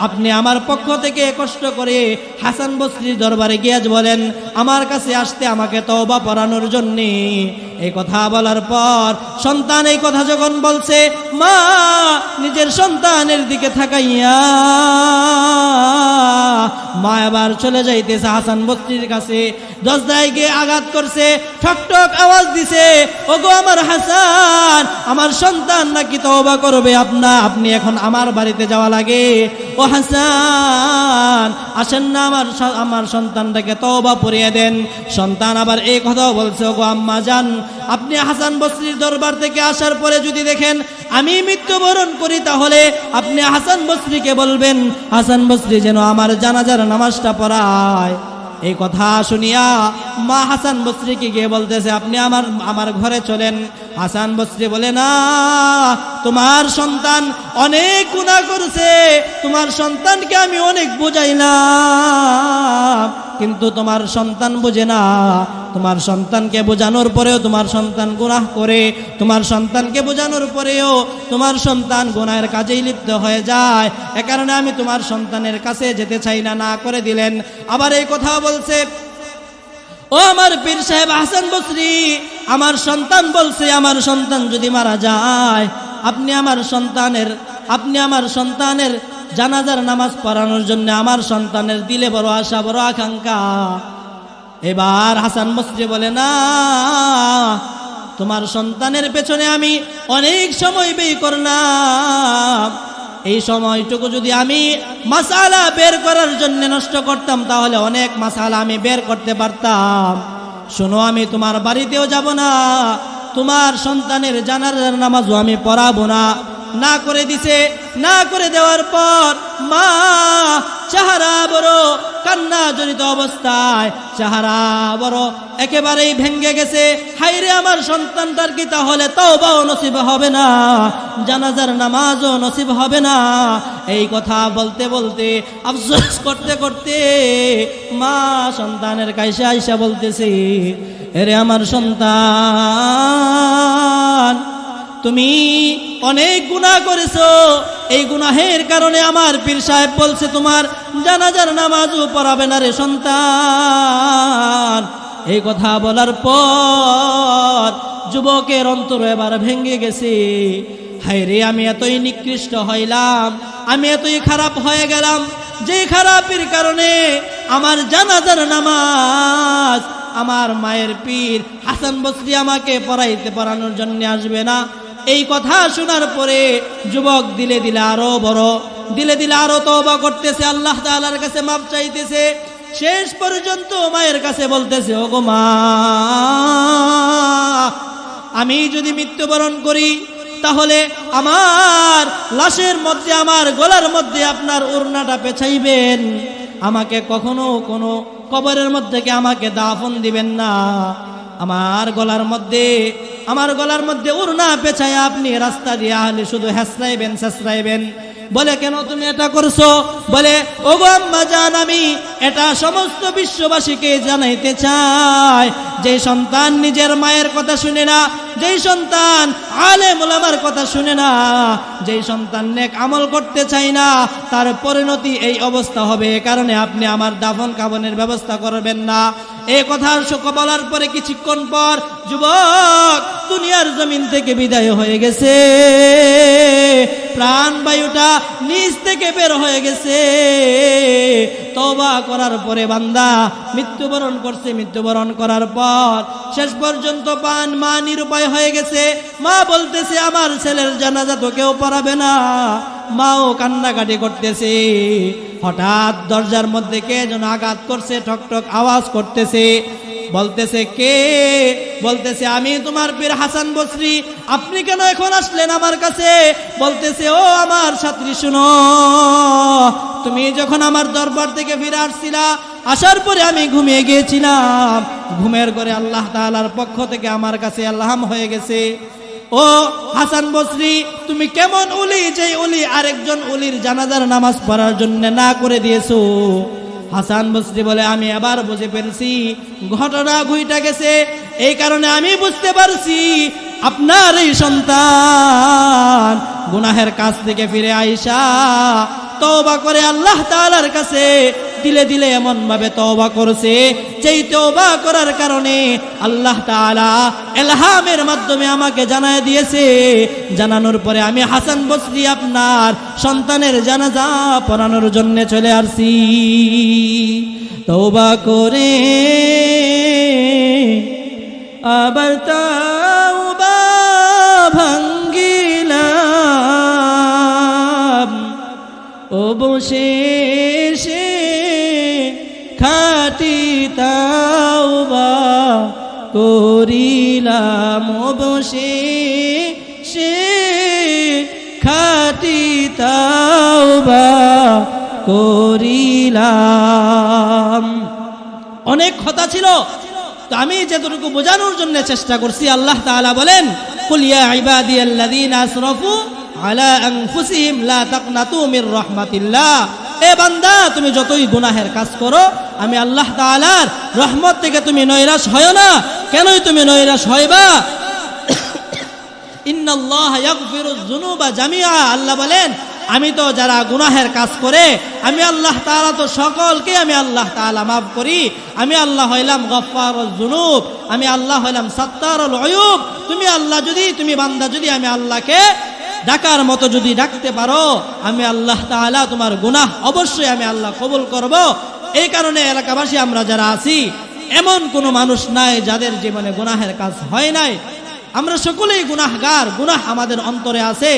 S1: আপনি আমার পক্ষ থেকে কষ্ট করে হাসান বসরির দরবারে গিয়ে বলেন আমার কাছে আসতে, আমাকে তওবা পড়ানোর জন্য। এই কথা বলার পর সন্তান এই কথা যখন বলছে, মা নিজের সন্তানের দিকে তাকাইয়া মা আবার চলে যাইতেছে হাসান বসরির কাছে। দরজায় গিয়ে আঘাত করছে, ঠক ঠক আওয়াজ দিছে, ওগো আমার হাসান, আমার সন্তান নাকি তওবা করবে, আপনি এখন আমার বাড়িতে যাওয়া লাগে। ও হাসান, আসেন না, আমার সন্তানটাকে তওবা পড়িয়ে দেন। সন্তান আবার এই কথাও বলছে, ওগো আম্মা জান, আপনি হাসান বসরির দরবার থেকে আসার পরে যদি দেখেন আমি মৃত্যুবরণ করি, তাহলে আপনি হাসান বসরিকে বলবেন হাসান বসরি যেন আমার জানাজার নামাজটা পড়ায়। এই কথা শুনিয়া মা হাসান বসরিকে গিয়ে বলতেছে, আপনি আমার ঘরে চলেন। হাসান বসরি বলে, না, তোমার সন্তান অনেক গুনাহ করছে, তোমার সন্তানকে আমি অনেক বুঝাইলাম, কিন্তু তোমার সন্তান বুঝে না, তোমার সন্তানকে বোঝানোর পরেও তোমার সন্তান গুনাহ করে, তোমার সন্তানকে বোঝানোর পরেও তোমার সন্তান গুনাহের কাজেই লিপ্ত হয়ে যায়। এ কারণে আমি তোমার সন্তানের কাছে যেতে চাই না, না করে দিলেন। আবার এই কথা বলছে, ও আমার পীর সাহেব হাসান বসরি, আমার সন্তান বলছে আমার সন্তান যদি মারা যায়, আপনি আমার সন্তানের জানাজার নামাজ পড়ানোর জন্য আমার সন্তানের দিলে বড় আশা, বড় আকাঙ্ক্ষা। এবার হাসান বসরি বলে, না, তোমার সন্তানের পেছনে আমি অনেক সময় ব্যয় করলাম, এই সময়টুকু যদি আমি মাসালা বের করার জন্য নষ্ট করতাম তাহলে অনেক মাসালা আমি বের করতে পারতাম। শোনো, আমি তোমার বাড়িতেও যাব না, তোমার সন্তানের জানাজার নামাজও আমি পড়াবো না। না করে দিছে। না করে দেওয়ার পর মা চেহারা বড় কান্না জনিত অবস্থায়, চেহারা বড় একেবারেই ভেঙ্গে গেছে। হাইরে, আমার সন্তানটার কি তাহলে তওবাও নসিব হবে না, জানাজার নামাজও নসিব হবে না? এই কথা বলতে বলতে, আফসোস করতে করতে মা সন্তানের কাছে আইসা বলতেছে, এরে আমার সন্তান, তুমি অনেক গুনাহ করেছো, এই গুনাহের কারণে আমার পীর সাহেব বলছে তোমার জানাজার নামাজও পড়াবে না রে সন্তান। এই কথা বলার পর যুবকের অন্তর এবার ভেঙে গেছে। হায় রে, আমি এতই নিকৃষ্ট হইলাম, আমি এতই খারাপ হয়ে গেলাম, যে খারাপের কারণে আমার জানাজার নামাজ আমার মায়ের পীর হাসান বসরি আমাকে পড়ানোর জন্য আসবে না। এই কথা শোনার পরে যুবক দিলে দিলে আরো তওবা করতেছে, আল্লাহ তাআলার কাছে মাপ চাইতেছে। শেষ পর্যন্ত মায়ের কাছে বলতেছে, ওগো মা, আমি যদি মৃত্যুবরণ করি তাহলে আমার লাশের মধ্যে, আমার গলার মধ্যে আপনার ওড়নাটা পেঁচাইবেন, আমাকে কখনো কোনো কবরের মধ্যে আমাকে দাফন দিবেন না। আমার গলার মধ্যে ওড়না পেঁচায় আপনি রাস্তা দিয়ে আহলে শুধু হেসরাইবেন। বলে, কেন তুমি এটা করছো? বলে, ওগো আম্মা জান, আমি এটা সমস্ত বিশ্ববাসীকে জানাইতে চাই, যে সন্তান নিজের মায়ের কথা শুনে না, যেই সন্তান আলেম ওলামার কথা শুনে না, যেই সন্তান নেক আমল করতে চায় না, তার পরিণতি এই অবস্থা হবে। এ কারণে আপনি আমার দাফন কাফনের ব্যবস্থা করবেন না। এই কথা বলার পরে কিছুক্ষণ পর যুবক দুনিয়ার জমিন থেকে বিদায় হয়ে গেছে, প্রাণ বায়ুটা নিজ থেকে বের হয়ে গেছে। তওবা করার পরে বান্দা মৃত্যুবরণ করছে। মৃত্যুবরণ করার পর শেষ পর্যন্ত মা নিরুপায় হয়ে গেছে। মা বলতেছে, আমার ছেলের জানাজা তো কেউ পড়াবে না। মাও কান্নাকাটি করতেছে। হঠাৎ দরজার মধ্যে কে যেন আঘাত করছে, ঠক ঠক আওয়াজ করতেছে। বলতেছে, কে? বলতেছে, আমি তোমার পীর হাসান বসরি। আপনি কেন এখন আসলেন আমার কাছে? বলতেছে, ও আমার ছাত্রী, শুনো, তুমি যখন আমার দরবার থেকে ফিরে আসছিলা, আসার পরে আমি ঘুমিয়ে গিয়েছিলাম। ঘুমের ঘরে আল্লাহ তাআলার পক্ষ থেকে আমার কাছে ইলহাম হয়ে গেছে, ও হাসান বসরি, তুমি কেমন ওলি, যে ওলি আরেকজন ওলির জানাজার নামাজ পড়ার জন্য না করে দিয়েছো। হাসান বসরি বলে, আমি এবার বুঝে পেরেছি ঘটনা ঘুইটা গেছে। এই কারণে আমি বুঝতে পারছি আপনার এই সন্তান গুনাহের কাছ থেকে ফিরে আইসা তওবা করে আল্লাহ তাআলার কাছে দিলে দিলে এমন ভাবে তওবা করেছে, যেই তওবা করার কারণে আল্লাহ তাআলা ইলহামের মাধ্যমে আমাকে জানায় দিয়েছে। জানানোর পরে আমি হাসান বসরি আপনার সন্তানের জানাজা পড়ানোর জন্য চলে আসছি। তওবা করে আবার তওবা ভাঙ্গিলাম, অবশেষে খাঁটি তওবা করিলাম, অবশেষে খাঁটি তওবা করিলাম। অনেক কথা ছিল, তো আমি যতটুকু বোঝানোর জন্য চেষ্টা করছি। আল্লাহ তাআলা বলেন, কুল ইয়া ইবাদিয়াল্লাযীনা আসরাফু আলা আনফুসিহিম লা তাকনাতু মির রাহমাতিল্লাহ। এ বান্দা, তুমি যতই গুনাহের কাজ করো আমি আল্লাহ তাআলার রহমত থেকে তুমি নৈরাশ হয় না। কেনই তুমি নৈরাশ হইবা? ইন্নাল্লাহ ইয়াগফিরুয যুনুবা জামিআ, আল্লাহ বলেন আমি তো যারা গুনাহের কাজ করে আমি আল্লাহ তাআলা তো সকলকে আমি আল্লাহ তাআলা মাফ করি। আমি আল্লাহ হইলাম গফফারুয যুনুব, আমি আল্লাহ হইলাম সাত্তারুল উয়ুব। তুমি আল্লাহ যদি তুমি বান্দা যদি আমি আল্লাহকে ডাকার মতো যদি ডাকতে পারো, আমি আল্লাহ তাআলা তোমার গুনাহ অবশ্যই আমি আল্লাহ কবুল করব। এই কারণে এলাকাবাসী আমরা যারা আছি, এমন কোনো মানুষ নাই যাদের জীবনে গুনাহের কাজ হয় নাই। আমরা সকলেই গুনাহগার, গুনাহ আমাদের অন্তরে আছে।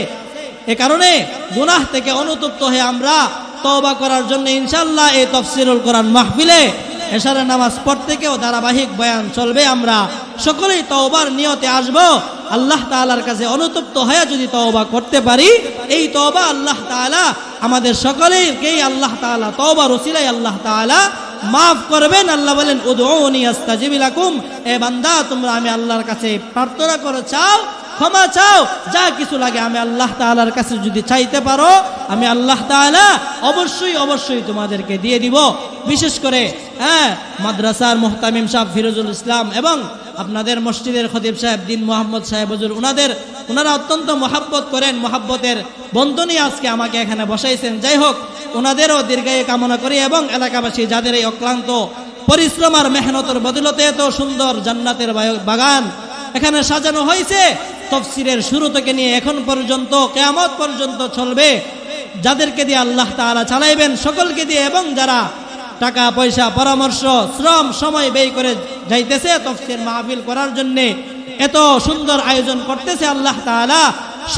S1: এ কারণে গুনাহ থেকে অনুতপ্ত হয়ে আমরা তওবা করার জন্য ইনশাআল্লাহ এই তাফসীরুল কোরআন মাহফিলে এশারের নামাজ পড়তে কেউ ধারাবাহিক বয়ান চলবে। আমরা সকলেই তওবার নিয়তে আসব। আল্লাহ তাআলার কাছে অনুতপ্ত হয়ে যদি তওবা করতে পারি, এই তওবা আল্লাহ তাআলা আমাদের সকলেরকেই আল্লাহ তাআলা তওবার ওসিলায় আল্লাহ তাআলা মাফ করবেন। আল্লাহ বলেন উদউনি আস্তাজিব লাকুম, এ বান্দা তোমরা আমি আল্লাহর কাছে প্রার্থনা করে চাও, ক্ষমা চাও, যা কিছু লাগে আমি আল্লাহ তাআলার কাছে যদি চাইতে পারো, আমি আল্লাহ তাআলা অবশ্যই অবশ্যই তোমাদেরকে দিয়ে দিব। বিশেষ করে মাদ্রাসার মুহতামিম সাহেব ফিরোজুল ইসলাম এবং আপনাদের মসজিদের খতিব সাহেব দিন মোহাম্মদ সাহেব হুজুর, ওনারা অত্যন্ত মহাব্বত করেন, মহাব্বতের বন্ধনী আজকে আমাকে এখানে বসাইছেন। যাই হোক, ওনাদেরও দীর্ঘায়ু কামনা করি এবং এলাকাবাসী যাদের এই অক্লান্ত পরিশ্রম আর মেহনতের বদলতে এত সুন্দর জান্নাতের বাগান এখানে সাজানো হয়েছে, তাফসীরের শুরু থেকে নিয়ে এখন পর্যন্ত কিয়ামত পর্যন্ত চলবে। যাদেরকে দিয়ে আল্লাহ তাআলা চালাইবেন সকলকে দিয়ে, এবং যারা টাকা পয়সা পরামর্শ শ্রম সময় ব্যয় করে যাইতেছে তাফসীর মাহফিল করার জন্য, এত সুন্দর আয়োজন করতেছে, আল্লাহ তাআলা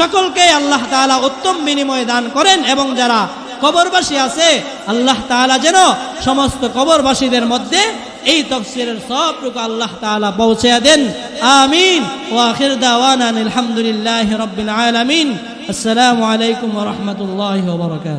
S1: সকলকে আল্লাহ তাআলা উত্তম বিনিময় দান করেন। এবং যারা কবরবাসী আছে আল্লাহ তাআলা যেন সমস্ত কবরবাসীদের মধ্যে এই তাফসীরের সবটুকু আল্লাহ তাআলা পৌঁছে দেন। আমিন। ওয়া আখির দাওয়ানা আলহামদুলিল্লাহি রাব্বিল আলামিন। আসসালামু আলাইকুম ওয়া রাহমাতুল্লাহি ওয়া বারাকাতুহু।